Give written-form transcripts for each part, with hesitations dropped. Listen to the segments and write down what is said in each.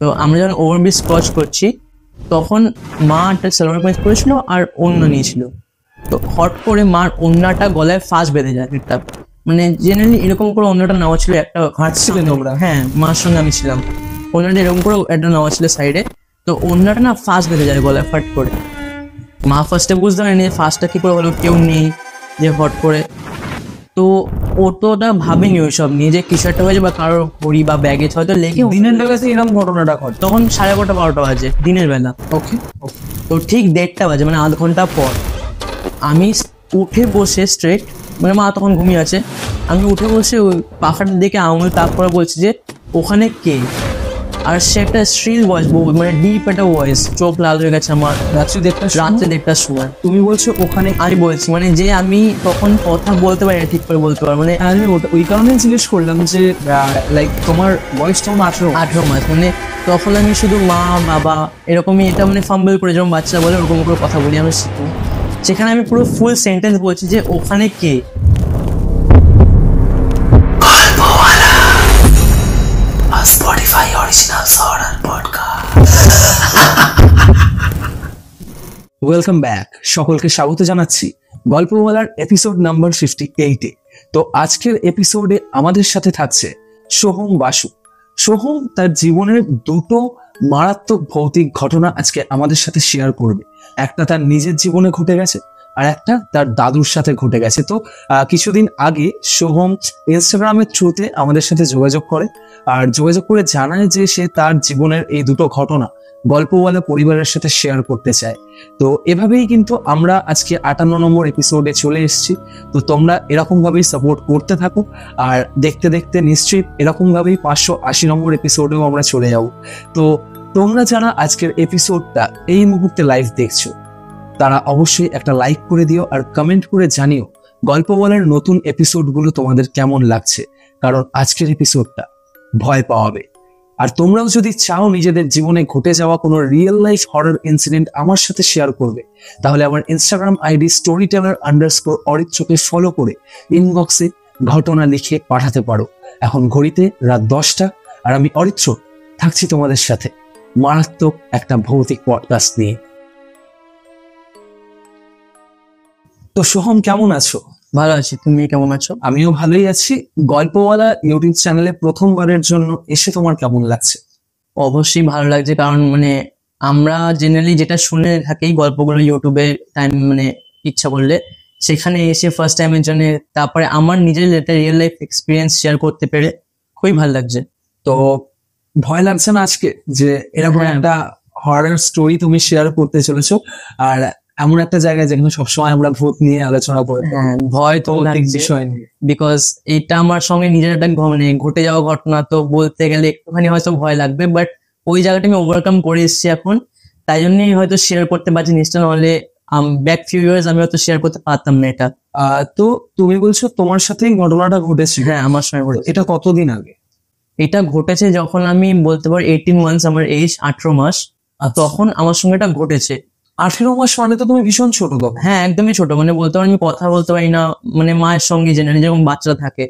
তো আমরা যখন ওভারব্রিজ ক্রস করছি তখন মা একটা সালোয়ার কামিজ পরেছিল আর ওড়না নিয়েছিল। তো হট করে মার ওড়নাটা গলায় ফাঁস বেঁধে যায় একটা, মানে জেনারেলি এরকম করে ওড়নাটা নেওয়া ছিল একটা হাঁটছিলেন ওরা? হ্যাঁ, মার সঙ্গে আমি ছিলাম। ওড়নাটা এরকম করে একটা নেওয়া ছিল সাইডে, তো ওড়নাটা না ফাঁস বেঁধে যায় গলায় ফাট করে। মা ফার্স্টে বুঝতে পারেনি ফার্স্টটা কি করে হলো, কেউ নেই যে হট করে। তো ও তো ওটা ভাবেনি ওইসব নিয়ে যে কিছু একটা হয়েছে বা কারোর ঘড়ি বা ব্যাগেজ হয়তো লেগে দিনের বেলাতে এরকম ঘটনাটা ঘটে? তখন 11:30 12টা বাজে দিনের বেলা। ওকে। তো ঠিক 1:30 বাজে, মানে আধ ঘন্টা পর আমি উঠে বসে স্ট্রেট, মানে মা তখন ঘুমিয়ে আছে, আমি উঠে বসে ওই পাখাটার দিকে আঙুল তাক করে বলছি যে ওখানে কে। আর সে একটা শ্রিল ভয়েস, মানে ডিপ একটা ভয়েস, চোখ লাল হয়ে গেছে আমার। রাত্রি 1:30টার সময় তুমি বলছো ওখানে? আমি বলছি মানে যে আমি তখন কথা বলতে পারি না ঠিক করে বলতে পারবো, মানে আমি ওই কারণেই জিজ্ঞেস করলাম যে লাইক তোমার বয়স তখন 18 মাস, মানে তখন আমি শুধু মা বাবা এরকমই, এটা মানে ফাম্বল করে যেরকম বাচ্চা বলে ওরকম করে কথা বলি আমি শিখি। সেখানে আমি পুরো ফুল সেন্টেন্স বলছি যে ওখানে কে। Spotify original horror podcast. Welcome back, সকলকে স্বাগত জানাচ্ছি গল্প বলার এপিসোড নাম্বার 58-এ। তো আজকের এপিসোডে আমাদের সাথে থাকছে সোহম বাসু। সোহম তার জীবনের দুটো মারাত্মক ভৌতিক ঘটনা আজকে আমাদের সাথে শেয়ার করবে। একটা তার নিজের জীবনে ঘটে গেছে, আর একটা তার দাদুর সাথে ঘটে গেছে। তো কিছুদিন আগে সোহম ইনস্টাগ্রামের থ্রুতে আমাদের সাথে যোগাযোগ করে, আর যোগাযোগ করে জানায় যে সে তার জীবনের এই দুটো ঘটনা গল্পওয়ালা পরিবারের সাথে শেয়ার করতে চায়। তো এভাবেই কিন্তু আমরা আজকে 58 নম্বর এপিসোডে চলে এসেছি। তো তোমরা এরকম ভাবেই সাপোর্ট করতে থাকো, আর দেখতে দেখতে নিশ্চয়ই এরকম ভাবেই 580 নম্বর এপিসোডেও আমরা চলে যাব। তো তোমরা যারা আজকের এপিসোডটা এই মুহূর্তে লাইভ দেখছো তারা অবশ্যই একটা লাইক করে দিও, আর কমেন্ট করে জানিও গল্প বলার নতুন এপিসোডগুলো তোমাদের কেমন লাগছে, কারণ আজকের এপিসোডটা ভয় পাওয়াবে। আর তোমরাও যদি চাও নিজেদের জীবনে ঘটে যাওয়া কোনো রিয়েল লাইফ হরর ইনসিডেন্ট আমার সাথে শেয়ার করবে, তাহলে আমার ইনস্টাগ্রাম আইডি storyteller_অরিত্রকে ফলো করে ইনবক্সে ঘটনা লিখে পাঠাতে পারো। এখন ঘড়িতে রাত 10টা, আর আমি অরিত্র থাকছি তোমাদের সাথে মারাত্মক একটা ভৌতিক পডকাস্ট নিয়ে। তো সোহম, কেমন আছো? ভালো আছি, তুমি কেমন আছো? আমিও ভালোই আছি। গল্পওয়ালা ইউটিউব চ্যানেলে প্রথমবারের জন্য এসে তোমার কেমন লাগছে? অবশ্যই ভালো লাগছে, কারণ মানে আমরা জেনারেলি যেটা শুনে থাকি গল্পগুলো ইউটিউবে টাইম মানে ইচ্ছা করলে, সেখানে এসে ফার্স্ট টাইমের জন্য, তারপরে আমার নিজের একটা রিয়েল লাইফ এক্সপিরিয়েন্স শেয়ার করতে পেরে খুবই ভালো লাগছে। তো ভয় লাগছে না আজকে যে এরকম একটা হরর স্টোরি তুমি শেয়ার করতে চলেছো, আর এমন একটা জায়গায় যেখানে সবসময় আমরা ভূত নিয়ে আলোচনা করি? ভয় তো বিষয় নিয়ে, বিকজ এটা আমার সঙ্গে নিজের একটা মানে ঘটে যাওয়া ঘটনা, তো বলতে গেলে একটুখানি হয়তো ভয় লাগবে, বাট ওই জায়গাটা আমি ওভারকাম করে এসেছি এখন, তাই জন্যই হয়তো শেয়ার করতে পারছি নিশ্চয়, নাহলে ব্যাক ফিউ ইয়ার্স আমি হয়তো শেয়ার করতে পারতাম না এটা। তো তুমি বলছো তোমার সাথে ঘটনাটা ঘটেছে? হ্যাঁ, আমার সঙ্গে ঘটেছে। এটা কতদিন আগে? এটা ঘটেছে যখন আমি বলতে পারি 18 মান্থস, আমার এজ 18 মাস, তখন আমার সঙ্গে এটা ঘটেছে। 18 মাস মানে তো তুমি ভীষণ ছোট তখন। হ্যাঁ, একদমই ছোট, মানে বলতে পারি আমি কথা বলতে পারি না, মানে মায়ের সঙ্গে জেনারেলি যেরকম বাচ্চারা থাকে।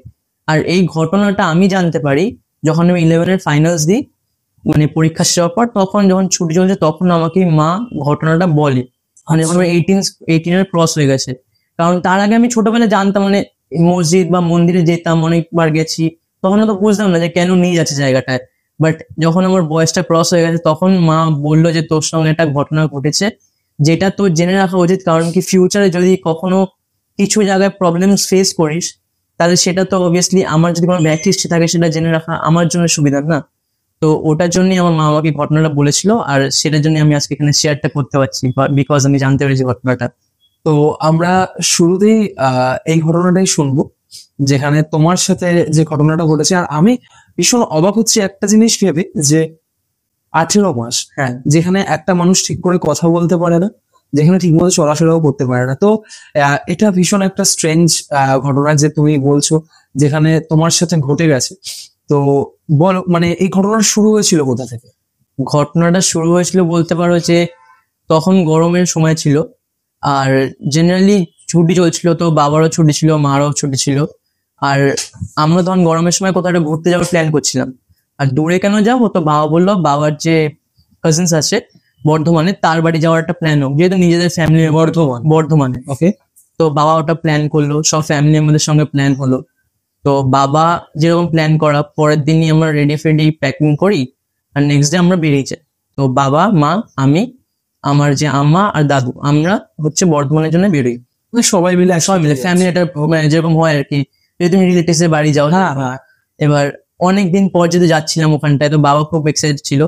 আর এই ঘটনাটা আমি জানতে পারি যখন আমি 11-এর ফাইনালস দিই, মানে পরীক্ষা শেষ হওয়ার পর, তখন যখন ছুটি চলছে তখন আমাকে মা ঘটনাটা বলে, মানে যখন 18-এর ক্রস হয়ে গেছে। কারণ তার আগে আমি ছোটবেলায় জানতাম, মানে মসজিদ বা মন্দিরে যেতাম, অনেকবার গেছি, তখন তো বুঝতাম না যে কেন নিয়ে যাচ্ছে জায়গাটায়। বাট যখন আমার বয়সটা ক্রস হয়ে গেছে তখন মা বললো যে তোর সঙ্গে একটা ঘটনা ঘটেছে, যেটা তোর জেনে রাখা উচিত, কারণ কি ফিউচারে যদি কখনো কিছু জায়গায় প্রবলেম ফেস করিস, তাহলে সেটা তো অবভিয়াসলি আমার যদি কোনো ব্যাক হিস্ট্রি থাকে সেটা জেনে রাখা আমার জন্য সুবিধা না। তো ওটার জন্যই আমার মা আমাকে ঘটনাটা বলেছিল, আর সেটার জন্য আমি আজকে এখানে শেয়ারটা করতে পারছি, বিকজ আমি জানতে পেরেছি ঘটনাটা। তো আমরা শুরুতেই এই ঘটনাটাই শুনবো, যেখানে তোমার সাথে যে ঘটনাটা ঘটেছে। আর আমি ভীষণ অবাক হচ্ছি একটা জিনিস ভেবে, যে 18 মাস, হ্যাঁ, যেখানে একটা মানুষ ঠিক করে কথা বলতে পারে না, যেখানে ঠিক মতো চলাফেরাও করতে পারে না। তো এটা ভীষণ একটা স্ট্রেঞ্জ ঘটনা যে তুমি বলছো, যেখানে তোমার সাথে ঘটে গেছে। তো বলো, মানে এই ঘটনাটা শুরু হয়েছিল কোথা থেকে? ঘটনাটা শুরু হয়েছিল বলতে পারো যে তখন গরমের সময় ছিল, আর জেনারেলি ছুটি চলছিল, তো বাবারও ছুটি ছিল, মারও ছুটি ছিল, আর আমরা তখন গরমের সময় কোথাও একটা ঘুরতে যাওয়ার প্ল্যান করছিলাম। আর দূরে কেন যাবো, তো বাবা বললো বাবার যে কাজিনস আছে বর্ধমানে, তার বাড়ি যাওয়ার একটা প্ল্যান হোক, যেহেতু নিজেদের ফ্যামিলি বর্ধমানে। ওকে, তো বাবা ওটা প্ল্যান করলো, সব ফ্যামিলি আমাদের সঙ্গে প্ল্যান হলো। তো বাবা যেরকম প্ল্যান করা, পরের দিনই আমরা রেডি ফেডি প্যাকিং করি, আর নেক্সট ডে আমরা বেরিয়ে যাই। তো বাবা, মা, আমি, আমার যে আম্মা আর দাদু, আমরা হচ্ছে বর্ধমানের জন্য বেরোই। সবাই মিলে ফ্যামিলি একটা যেরকম হয় আর কি, যদি তুমি রিলেটিভস এর বাড়ি যাও। হ্যাঁ হ্যাঁ। এবার অনেকদিন পর যদি যাচ্ছিলাম ওখানটায়, তো বাবা খুব এক্সাইটেড ছিল।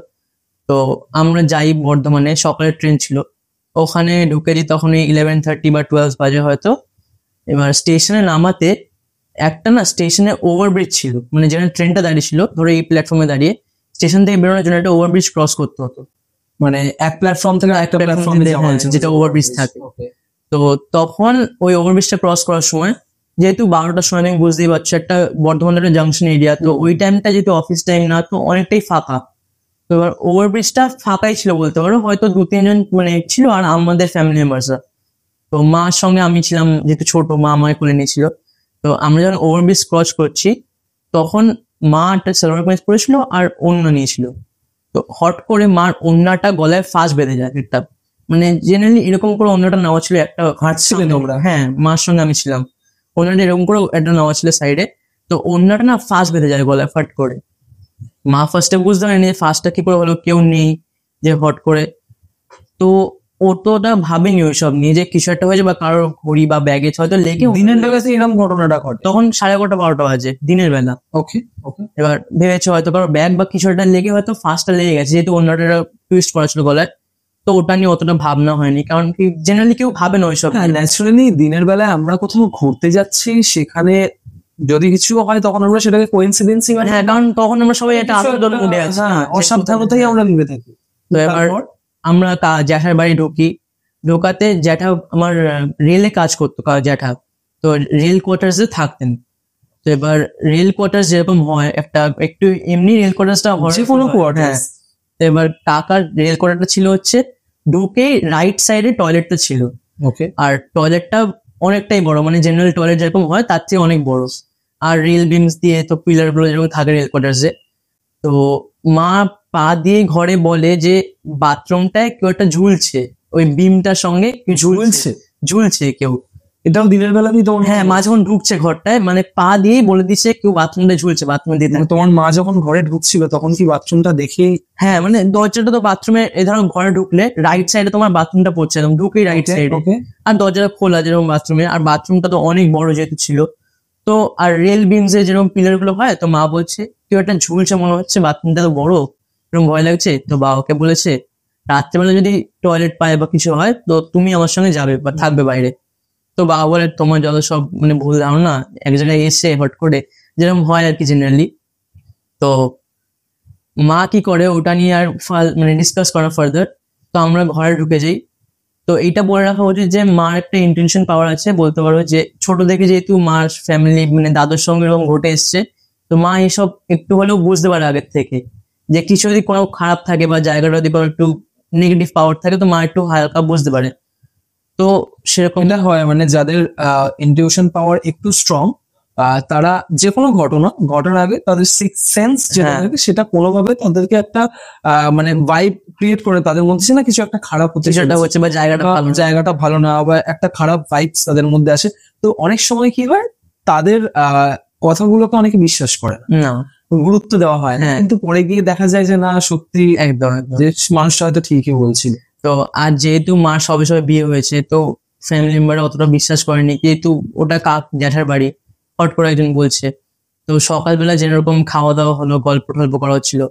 তো আমরা যাই বর্ধমানে, সকালের ট্রেন ছিল, ওখানে ঢুকে দিই তখন 11:30 বা 12 বাজে হয়তো। এবার স্টেশনে নামাতে একটা না স্টেশনে ওভারব্রিজ ছিল, মানে যেখানে ট্রেনটা দাঁড়িয়ে ছিল, ধরো এই প্ল্যাটফর্মে দাঁড়িয়ে স্টেশন থেকে বেরোনোর জন্য একটা ওভারব্রিজ ক্রস করতে হতো, মানে এক প্ল্যাটফর্ম থেকে আরেকটা প্ল্যাটফর্মে যাওয়া হয়েছে, যেটা ওভারব্রিজ থাকে। তো তখন ওই ওভারব্রিজটা ক্রস করার সময়, যেহেতু 12টার সময় তুমি বুঝতেই পারছো একটা বর্ধমানের একটা জাংশন এরিয়া, তো ওই টাইমটা যেহেতু অফিস টাইম না, তো অনেকটাই ফাঁকা। তো এবার ওভারব্রিজটা ফাঁকাই ছিল বলতে পারো, হয়তো 2-3 জন মানে ছিল, আর আমাদের ফ্যামিলি মেম্বার্সরা। তো মার সঙ্গে আমি ছিলাম, যেহেতু ছোট, মা আমায় কোলে নিয়েছিল। তো আমরা যখন ওভারব্রিজ ক্রস করছি, তখন মা একটা সালোয়ার কামিজ পরেছিল আর ওড়না নিয়েছিল। তো হট করে মার ওড়নাটা গলায় ফাঁস বেঁধে যায় একটা, মানে জেনারেলি এরকম করে ওড়নাটা নেওয়া ছিল একটা, হাঁটছিলেন তোমরা? হ্যাঁ, মার সঙ্গে আমি ছিলাম। ওড়নাটা এরকম করে একটা নেওয়া ছিল সাইডে, তো ওড়নাটা না ফাঁস বেঁধে যায় গলায় ফাট করে। মা ফার্স্টে বুঝতে পারেনি ফার্স্টটা কি করে হলো, কেউ নেই যে হট করে। তো ও তো ওটা ভাবেনি ওইসব নিয়ে, যে কিছু একটা হয়েছে বা কারোর ঘড়ি বা ব্যাগেজ হয়তো লেগে। দিনের বেলাতে এরকম ঘটনাটা ঘটে? তখন 11:30-12টা বাজে দিনের বেলা। ওকে ওকে। এবার ভেবেছে হয়তো কারো ব্যাগ বা কিছু একটা লেগে হয়তো ফার্স্টটা লেগে গেছে, যেহেতু অন্যটা টুইস্ট করা ছিল গলায়। তো ওটা নিয়ে অতটা ভাবনা হয়নি, কারণ কি জেনারেলি কেউ ভাবে না ওইসব। হ্যাঁ, ন্যাচারালি দিনের বেলায় আমরা কোথাও ঘুরতে যাচ্ছি, সেখানে যদি কিছু হয় তখন আমরা সেটাকে কোইন্সিডেন্সই মানে, হ্যাঁ, কারণ তখন আমরা সবাই একটা আনন্দ মুডে আছি, অসাবধানতাই আমরা নিবে থাকি। তো এবার আমরা জ্যাঠার বাড়ি ঢুকি। ঢোকাতে জ্যাঠা আমার রেলে কাজ করতো, জ্যাঠা তো রেল কোয়ার্টার্সে থাকতেন। তো এবার রেল কোয়ার্টার্স যেরকম হয় একটা একটু এমনি রেল কোয়ার্টার্সটা যে কোনো কোয়ার্টার্স। তো এবার কাকার রেল কোয়ার্টারটা ছিল হচ্ছে ঢুকে রাইট সাইডে টয়লেটটা ছিল। ওকে। আর টয়লেটটা অনেকটাই বড়, মানে জেনারেল টয়লেট যেরকম হয় তার চেয়ে অনেক বড়। আর রেল বিমস দিয়ে তো পিলার গুলো যেরকম থাকে রেল কোয়ার্টার্সে। তো মা পা দিয়ে ঘরে বলে যে বাথরুমটায় কেউ একটা ঝুলছে, ওই বিমটার সঙ্গে ঝুলছে কেউ। এটাও দিনের বেলাতেই তোমার? হ্যাঁ, মা যখন ঢুকছে ঘরটায়, মানে পা দিয়ে বলে দিচ্ছে কেউ বাথরুমটা ঝুলছে, বাথরুমে দিয়ে। তোমার মা যখন ঘরে ঢুকছিল তখন কি বাথরুমটা দেখে? হ্যাঁ, মানে দরজাটা তো বাথরুমে, এই ধরো ঘরে ঢুকলে রাইট সাইডে তোমার বাথরুমটা পড়ছে, একদম ঢুকেই রাইট সাইডে, আর দরজাটা খোলা যেরকম বাথরুমে, আর বাথরুমটা তো অনেক বড় যেহেতু ছিল। তো আর রেল বিমসে যেরকম পিলার গুলো হয়, তো মা বলছে কেউ একটা ঝুলছে মনে হচ্ছে, বাথরুমটা তো বড়, এরকম ভয় লাগছে। তো বাবাকে বলেছে রাত্রেবেলা যদি টয়লেট পায় বা কিছু হয় তো তুমি আমার সঙ্গে যাবে বা থাকবে বাইরে। তো বাবা বলে তোমার যত সব মানে ভুল ধারণা, এক জায়গায় এসে হট করে যেরকম হয় আর কি জেনারেলি। তো মা কি করে ওটা নিয়ে আর মানে ডিসকাস করা ফার্দার। তো আমরা ঘরে ঢুকে যাই। তো এইটা বলে রাখা উচিত যে মার একটা ইন্টেনশন পাওয়ার আছে বলতে পারো, যে ছোট থেকে যেহেতু মার ফ্যামিলি মানে দাদুর সঙ্গে এরকম ঘটে এসছে, তো মা এইসব একটু হলেও বুঝতে পারে আগের থেকে, যে কিছু যদি কোনো খারাপ থাকে বা জায়গাটা যদি কোনো একটু নেগেটিভ পাওয়ার থাকে, তো মা একটু হালকা বুঝতে পারে। তো সেরকম এটা হয়, মানে যাদের ইনটিউশন পাওয়ার একটু স্ট্রং, তারা যে কোনো ঘটনা ঘটার আগে তাদের সিক্স সেন্স যেটা থাকে সেটা কোনোভাবে তাদেরকে একটা মানে ভাইব ক্রিয়েট করে, তাদের মধ্যে না কিছু একটা খারাপ হচ্ছে, সেটা হচ্ছে বা জায়গাটা ভালো না, বা একটা খারাপ ভাইবস তাদের মধ্যে আসে। তো অনেক সময় কি হয়, তাদের কথাগুলোকে অনেকে বিশ্বাস করে না, গুরুত্ব দেওয়া হয় না, কিন্তু পরে গিয়ে দেখা যায় যে না সত্যি একদম যে মানুষটা হয়তো ঠিকই বলছিল। তো আর যেহেতু মার সবে সবে বিয়ে হয়েছে, তো ফ্যামিলি মেম্বার অতটা বিশ্বাস করেনি, যেহেতু ওটা জ্যাঠার বাড়ি, হট করে একজন বলছে। তো সকালবেলা যেরকম খাওয়া দাওয়া হলো, গল্প টল্প করা হচ্ছিল।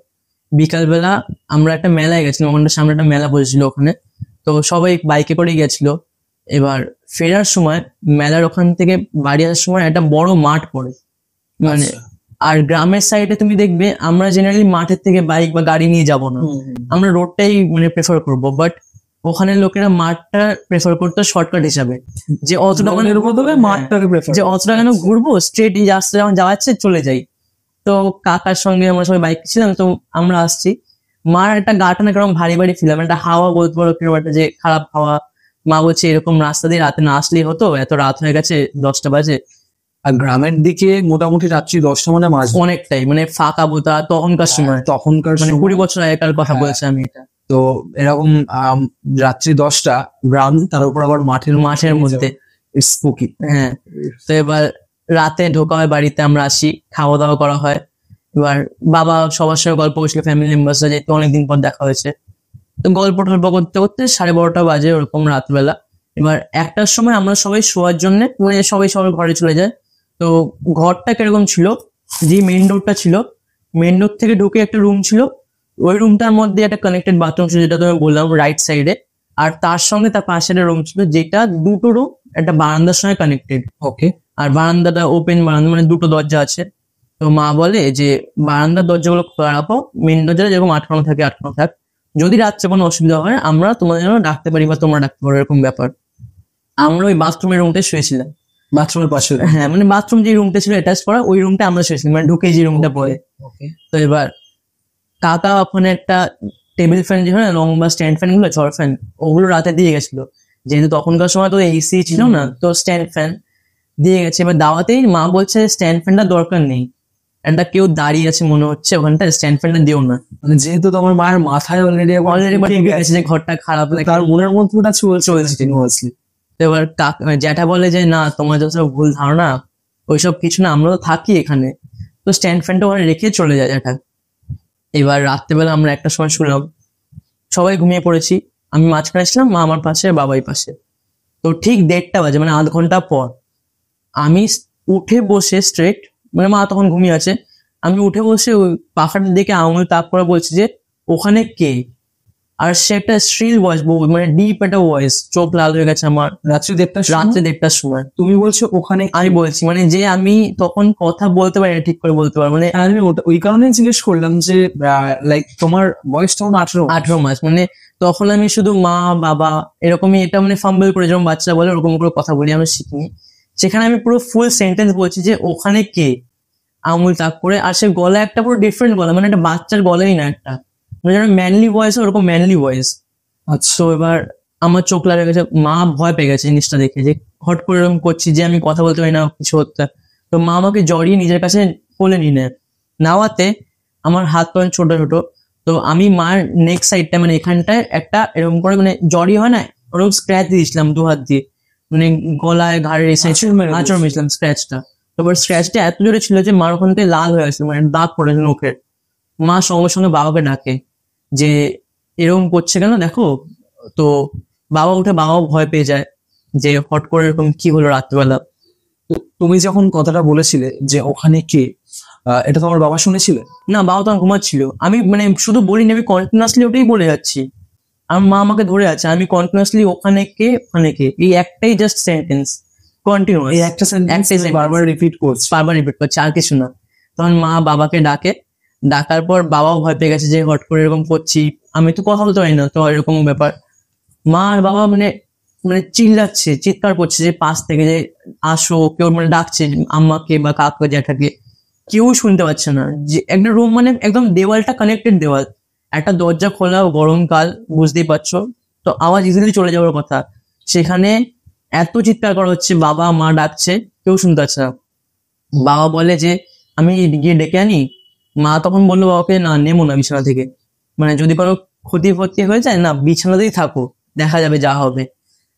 বিকালবেলা আমরা একটা মেলায় গেছিলাম, ওখানে সামনে একটা মেলা বসেছিল ওখানে, তো সবাই বাইকে করেই গেছিল। এবার ফেরার সময় মেলার ওখান থেকে বাড়ি আসার সময় একটা বড় মাঠ পড়ে, মানে আর গ্রামের সাইডে তুমি দেখবে আমরা জেনারেলি মাঠের থেকে বাইক বা গাড়ি নিয়ে যাব না, আমরা রোডটাই মানে প্রেফার করবো। বাট ওখানে লোকেরা মাঠটা প্রেফার করতো শর্টকাট হিসাবে, যে অতটা কেন ঘুরবো, স্ট্রেট এই রাস্তা যখন যাওয়াচ্ছে চলে যাই। তো কাকার সঙ্গে আমরা সবাই বাইক ছিলাম, তো আমরা আসছি, মার একটা গাটা না কেরকম ভারী ভারী ছিলাম, একটা হাওয়া বলতে পারো কিরকম একটা যে খারাপ হাওয়া। মা বলছে এরকম রাস্তা দিয়ে রাতে না আসলেই হতো, এত রাত হয়ে গেছে 10টা বাজে। আর গ্রামের দিকে মোটামুটি রাত্রি 10টা মানে মাঝ অনেকটাই মানে ফাঁকা বোতা তখনকার সময়, তখনকার মানে সময়। 20 বছর আগেকার কথা হ্যাঁ। বলছি আমি এটা। তো এরকম রাত্রি 10টা গ্রাম, তার উপর আবার মাঠের মধ্যে। স্পুকি। হ্যাঁ, তো এবার রাতে ঢোকা হয় বাড়িতে, আমরা আসি, খাওয়া দাওয়া করা হয়। এবার বাবা সবার সঙ্গে গল্প করছিল, ফ্যামিলি মেম্বার্সরা, যেহেতু অনেকদিন পর দেখা হয়েছে। তো গল্প টল্প করতে করতে 12:30 বাজে ওরকম রাতবেলা। এবার 1টার সময় আমরা সবাই শোয়ার জন্য মানে সবাই সবার ঘরে চলে যায়। তো ঘরটা কিরকম ছিল, যে মেইন ডোরটা ছিল, মেইন ডোর থেকে ঢুকে একটা রুম ছিল, ওই রুমটার মধ্যে একটা কানেক্টেড বাথরুম ছিল, যেটা তুমি বললাম রাইট সাইডে। আর তার সঙ্গে তার পাশে একটা রুম ছিল, যেটা দুটো রুম একটা বারান্দার সঙ্গে কানেক্টেড। ওকে। আর বারান্দাটা ওপেন বারান্দা, মানে দুটো দরজা আছে। তো মা বলে যে বারান্দার দরজাগুলো খোলা রাখো, মেন দরজাটা যেরকম আটকানো থাকে আটকানো থাক, যদি রাত্রে কোনো অসুবিধা হয় আমরা তোমাদের জন্য ডাকতে পারি বা তোমরা ডাকতে পারো, এরকম ব্যাপার। আমরা ওই বাথরুমের রুমটায় শুয়েছিলাম। বাথরুমের পাশে? হ্যাঁ, মানে বাথরুম যে রুমটা ছিল অ্যাটাচ করা, ওই রুমটা আমরা শুয়েছিলাম, মানে ঢুকে যে রুমটা পড়ে। ওকে। তো এবার কাকা ওখানে একটা টেবিল ফ্যান, যে হয় না লং বা স্ট্যান্ড ফ্যান গুলো, ঝড় ফ্যান, ওগুলো রাতে দিয়ে গেছিল। যেহেতু তখনকার সময় তো এসি ছিল না, তো স্ট্যান্ড ফ্যান দিয়ে গেছে। এবার দাওয়াতেই মা বলছে স্ট্যান্ড ফ্যানটা দরকার নেই, একটা কেউ দাঁড়িয়ে আছে মনে হচ্ছে ওখানটা, স্ট্যান্ড ফ্যানটা দিও না। মানে যেহেতু তোমার মায়ের মাথায় অলরেডি ঢুকে গেছে যে ঘরটা খারাপ লাগে, তার মনের মধ্যে ওটা চলছে। তো এবার জ্যাঠা বলে যে না, তোমার যত ভুল ধারণা, ওইসব কিছু না, আমরা তো থাকি এখানে। তো স্ট্যান্ড ফ্যানটা ওখানে রেখে চলে যায় জ্যাঠা। এবার রাত্রেবেলা আমরা 1টার সময় শুনলাম, সবাই ঘুমিয়ে পড়েছি, আমি মাঝখানে ছিলাম, মা আমার পাশে, বাবাই পাশে। তো ঠিক 1:30 বাজে, মানে আধ ঘন্টা পর আমি উঠে বসে স্ট্রেট, মানে মা তখন ঘুমিয়ে আছে, আমি উঠে বসে ওই পাখাটার দিকে আঙুল তাক করে বলছি যে ওখানে কে। আর সে একটা শ্রিল ভয়েস, মানে ডিপ একটা ভয়েস, চোখ লাল হয়ে গেছে আমার। রাত্রি 1:30? রাত্রে 1:30 সময় তুমি বলছো ওখানে? আমি বলছি মানে যে আমি তখন কথা বলতে পারি না, ঠিক করে বলতে পারবো মানে। আমি ওই কারণে জিজ্ঞেস করলাম যে লাইক তোমার বয়স তখন 18 মাস, মানে তখন আমি শুধু মা বাবা এরকমই, এটা মানে ফাম্বল করে যেরকম বাচ্চারা বলে ওরকম করে কথা বলি, আমি শিখিনি। সেখানে আমি পুরো ফুল সেন্টেন্স বলছি যে ওখানে কে, আঙুল তাক করে। আর সে গলা একটা পুরো ডিফারেন্ট গলা, মানে একটা বাচ্চার গলাই না, একটা মানে যেন ম্যানলি ভয়েস, ওরকম ম্যানলি ভয়েস। আচ্ছা। তো এবার আমার চোখ লাগে গেছে, মা ভয় পেয়ে গেছে জিনিসটা দেখে, যে হট করে এরকম করছি যে আমি কথা বলতে পারি না, কিছু হচ্ছে। তো মা আমাকে জড়িয়ে নিজের কাছে কোলে নিয়ে নেওয়াতে আমার হাত পা ছোট ছোট। তো আমি মার নেক সাইডটা, মানে এখানটায় একটা এরকম করে মানে জড়িয়ে হয় না, ওরকম স্ক্র্যাচ দিয়েছিলাম 2 হাত দিয়ে, মানে গলায় ঘাড়ের এই সাইড আঁচড় মেরেছিলাম স্ক্র্যাচটা। তারপর স্ক্র্যাচটা এত জোরে ছিল যে মার ওখান থেকে লাল হয়ে আসছিল, মানে দাগ পড়েছে নখের। মা সঙ্গে সঙ্গে বাবাকে ডাকে যে এরকম করছে কেন দেখো। তো বাবা উঠে, বাবাও ভয় পেয়ে যায় যে হট করে এরকম কি হলো রাত্রিবেলা। তুমি যখন কথাটা বলেছিলে যে ওখানে কে, এটা তোমার বাবা শুনেছিলে? না, বাবা তখন ঘুমাচ্ছিল। আমি মানে শুধু বলিনি, আমি কন্টিনিউয়াসলি ওটাই বলে যাচ্ছি। আমার মা আমাকে ধরে আছে, আমি কন্টিনিউয়াসলি ওখানে কে ওখানে কে, এই একটাই জাস্ট সেন্টেন্স কন্টিনিউয়াস, এই একটা সেন্টেন্স বারবার রিপিট করছে, আর কিছু না। তখন মা বাবাকে ডাকে, ডাকার পর বাবাও ভয় পেয়ে গেছে যে হট করে এরকম করছি, আমি তো কথা বলতে পারি না, তো এরকম ব্যাপার। মা আর বাবা মানে মানে চিল্লাচ্ছে, চিৎকার করছে যে পাশ থেকে যে আসো, কেউ মানে ডাকছে আম্মাকে বা কাকা জ্যাঠাকে, কেউ শুনতে পাচ্ছে না। যে একটা রুম, মানে একদম দেওয়ালটা কানেক্টেড দেওয়াল, একটা দরজা খোলা, গরমকাল বুঝতেই পারছো, তো আওয়াজ ইজিলি চলে যাওয়ার কথা। সেখানে এত চিৎকার করা হচ্ছে, বাবা মা ডাকছে, কেউ শুনতে পাচ্ছে না। বাবা বলে যে আমি গিয়ে ডেকে আনি। মা তখন বললো বাবাকে, না নেমো না বিছানা থেকে, মানে যদি কোনো ক্ষতি ফতি হয়ে যায় না, বিছানাতেই থাকো, দেখা যাবে যা হবে।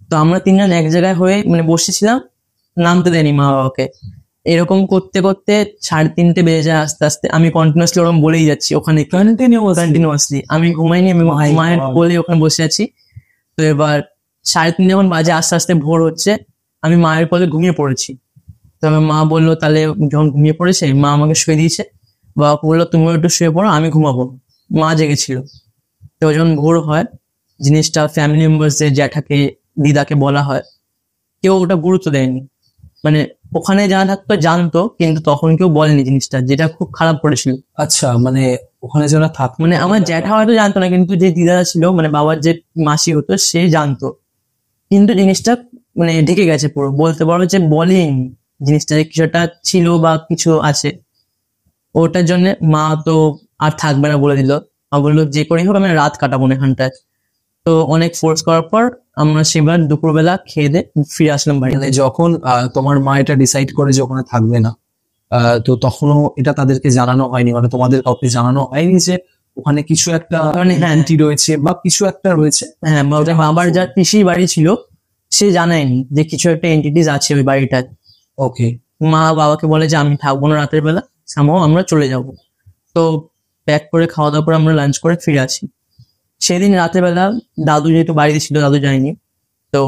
তো আমরা 3জন এক জায়গায় হয়ে মানে বসেছিলাম, নামতে দেয়নি মা বাবাকে। এরকম করতে করতে 3:30 বেজে যায় আস্তে আস্তে। আমি কন্টিনিউয়াসলি ওরকম বলেই যাচ্ছি ওখানে, কন্টিনিউয়াসলি আমি ঘুমাইনি, আমি মায়ের কোলে ওখানে বসে আছি। তো এবার 3:30 যখন বাজে, আস্তে আস্তে ভোর হচ্ছে, আমি মায়ের কোলে ঘুমিয়ে পড়েছি। তো আমার মা বললো তাহলে, যখন ঘুমিয়ে পড়েছে মা আমাকে শুয়ে দিয়েছে, বাবা বললো তুমিও একটু শুয়ে পড়ো, আমি ঘুমাবো। মা জেগেছিল। তো যখন ভোর হয়, জিনিসটা ফ্যামিলি মেম্বার্সদের, জ্যাঠাকে দিদাকে বলা হয়, কেউ ওটা গুরুত্ব দেয়নি। মানে ওখানে যারা থাকতো জানতো, কিন্তু তখন কেউ বলেনি জিনিসটা, যেটা খুব খারাপ করেছিল। আচ্ছা, মানে ওখানে যারা মানে আমার জ্যাঠা হয়তো জানতো না, কিন্তু যে দিদা ছিল, মানে বাবার যে মাসি হতো, সে জানতো। কিন্তু জিনিসটা মানে ঢেকে গেছে পুরো, বলতে পারো যে বলেনি জিনিসটা, যে কিছু একটা ছিল বা কিছু আছে। ওটার জন্য মা তো আর থাকবে না বলে দিল। মা বললো যে করেই হোক আমি রাত কাটাবো না এখানটায়। তো অনেক ফোর্স করার পর আমরা সেবার দুপুরবেলা খেয়ে দিয়ে ফিরে আসলাম বাড়ি। মানে যখন তোমার মা এটা ডিসাইড করে যে ওখানে থাকবে না, তো তখনও এটা তাদেরকে জানানো হয়নি, মানে তোমাদের কাউকে জানানো হয়নি যে ওখানে কিছু একটা মানে হ্যাঁ। অ্যান্টি রয়েছে বা কিছু একটা রয়েছে? হ্যাঁ, বাবার যার পিসির বাড়ি ছিল সে জানায়নি যে কিছু একটা এন্টিটিস আছে ওই বাড়িটায়। ওকে। মা বাবাকে বলে যে আমি থাকবো না রাতের বেলা, সামহাও আমরা চলে যাব। তো প্যাক করে খাওয়া দাওয়ার পর আমরা লাঞ্চ করে ফিরে আসি। সেদিন রাতের বেলা দাদু যেহেতু বাড়িতে ছিল, দাদু যায়নি, তো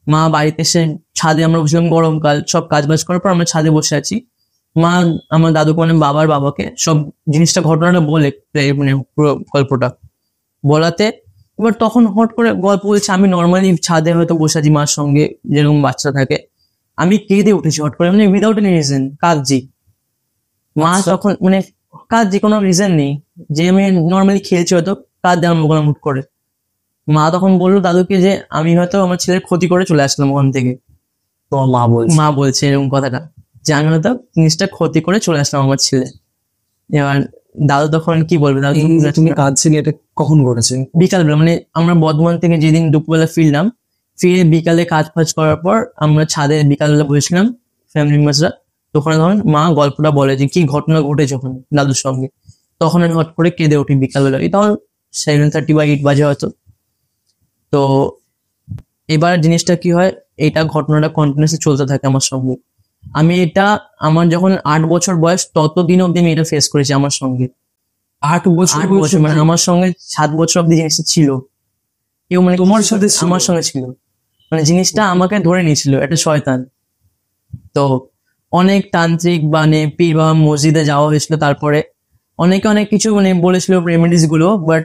মা বাড়িতে এসে ছাদে আমরা বসলাম, গরমকাল, সব কাজ বাজ করার পর আমরা ছাদে বসে আছি। মা আমার দাদুকে মানে বাবার বাবাকে সব জিনিসটা ঘটনাটা বলে, মানে পুরো গল্পটা বলাতে এবার তখন হট করে গল্প বলছে, আমি নর্মালি ছাদে হয়তো বসে আছি মার সঙ্গে, যেরকম বাচ্চা থাকে, আমি কেঁদে উঠেছি হট করে, মানে উইদাউট এনি রিজন কাঁদছি। মা তখন মানে কাঁদছি, কোনো রিজন নেই, যে আমি নর্মালি খেলছি হয়তো, কাঁদতে আমার ওখানে হুট করে। মা তখন বললো দাদুকে যে আমি হয়তো আমার ছেলের ক্ষতি করে চলে আসলাম ওখান থেকে। তোমার মা বলছে এরকম কথাটা, যে আমি হয়তো জিনিসটা ক্ষতি করে চলে আসলাম আমার ছেলে। এবার দাদু তখন কি বলবে, দাদু তুমি কাঁদছিলে, এটা কখন ঘটেছে? বিকালবেলা, মানে আমরা বর্ধমান থেকে যেদিন দুপুরবেলা ফিরলাম, ফিরে বিকালে কাজ ফাজ করার পর আমরা ছাদে বিকালবেলা বসেছিলাম ফ্যামিলি মেম্বার্সরা। তখন তখন মা গল্পটা বলে যে কি ঘটনা ঘটেছে ওখানে দাদুর সঙ্গে। তখন আমি হট করে কেঁদে উঠি বিকালবেলা, এই তখন 7:30 বা 8 বাজে হয়তো। তো এবার জিনিসটা কি হয়, এটা ঘটনাটা কন্টিনিউসলি চলতে থাকে আমার সঙ্গে। আমি এটা আমার যখন 8 বছর বয়স ততদিন অব্দি আমি এটা ফেস করেছি আমার সঙ্গে। 8 বছর? 8 বছর মানে আমার সঙ্গে 7 বছর অব্দি জিনিসটা ছিল। কেউ মানে তোমার সাথে ছিল? আমার সঙ্গে ছিল, মানে জিনিসটা আমাকে ধরে নিয়েছিল একটা শয়তান। তো অনেক তান্ত্রিক মানে পীর বাবা মসজিদে যাওয়া হয়েছিল, তারপরে অনেকে অনেক কিছু মানে বলেছিল রেমেডিস গুলো, বাট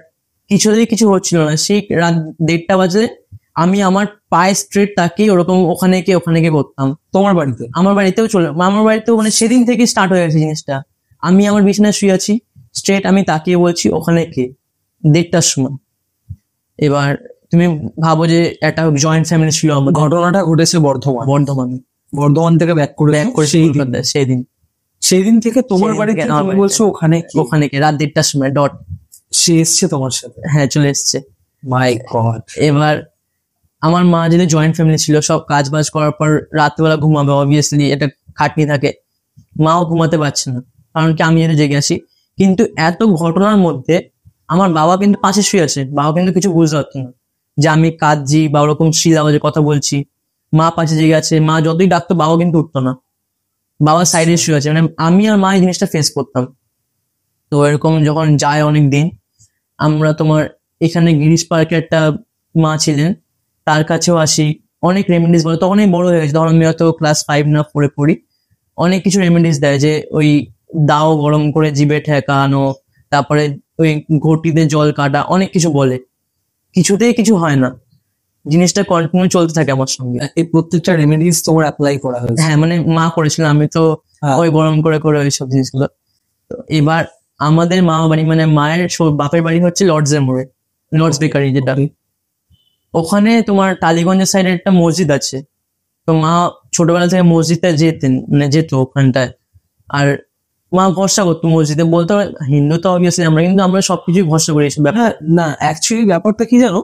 কিছুতেই কিছু হচ্ছিল না। সেই রাত 1:30 বাজে আমি আমার পায়ে স্ট্রেট তাকিয়ে ওরকম ওখানে গিয়ে করতাম। তোমার বাড়িতে? আমার বাড়িতেও আমার বাড়িতেও মানে সেদিন থেকে স্টার্ট হয়ে গেছে জিনিসটা। আমি আমার বিছানায় শুয়ে আছি, স্ট্রেট আমি তাকিয়ে বলছি ওখানে কে, 1:30টার সময়। এবার তুমি ভাবো যে একটা জয়েন্ট ফ্যামিলি ছিল আমাদের। ঘটনাটা ঘটেছে বর্ধমান থেকে ব্যাক করে সেই দিন থেকে তোমার বাড়িতে তুমি বলছো ওখানে কে রাত 1:30টার সময় ডট সে এসছে তোমার সাথে? হ্যাঁ, চলে এসছে। মাই গড। এবার আমার মা যদি জয়েন্ট ফ্যামিলি ছিল, সব কাজ বাজ করার পর রাত্রেবেলা ঘুমাবে, অবভিয়াসলি এটা খাটনি থাকে, মাও ঘুমাতে পারছে না, কারণ কি আমি যেহেতু জেগে আসি। কিন্তু এত ঘটনার মধ্যে আমার বাবা কিন্তু পাশে শুয়ে আছে, বাবা কিন্তু কিছু বুঝতে পারতো না যে আমি কাঁদছি বা ওরকম শিল আওয়াজে কথা বলছি। মা পাশে জেগে আছে, মা যতই ডাকতো বাবা কিন্তু উঠতো না, বাবা সাইডে শুয়ে আছে। মানে আমি আর মা এই জিনিসটা ফেস করতাম। তো এরকম যখন যায় অনেক দিন, আমরা তোমার এখানে গিরিশ পার্কে একটা মা ছিলেন, তার কাছেও আসি, অনেক রেমেডিস বলে। তখন আমি বড় হয়ে গেছি, তখন আমি হয়তো ক্লাস 5 না 4 পড়ি। অনেক কিছু রেমেডিস দেয়, যে ওই দাও গরম করে জিভে ঠেকানো, তারপরে ওই ঘটিতে জল কাটা, অনেক কিছু বলে, কিছুতেই কিছু হয় না। জিনিসটা কন্টিনিউ চলতে থাকে আমার সঙ্গে। এই প্রত্যেকটা রেমেডিস তোমার অ্যাপ্লাই করা হয়েছে? হ্যাঁ, মানে মা করেছিল, আমি তো ওই গরম করে করে ওই সব জিনিসগুলো। তো এবার আমাদের মা বাড়ি মানে মায়ের বাপের বাড়ি হচ্ছে লর্ডসের মোড়ে, লর্ডস বেকারি যেটা, ওখানে তোমার টালিগঞ্জের সাইডে একটা মসজিদ আছে। তো মা ছোটবেলা থেকে মসজিদটা যেত ওখানটায়, আর মা ভরসা করতো মসজিদে। বলতে হিন্দু তো অবভিয়াসলি আমরা, কিন্তু আমরা সবকিছুই ভরসা করি এসব ব্যাপার। না, অ্যাকচুয়ালি ব্যাপারটা কি জানো,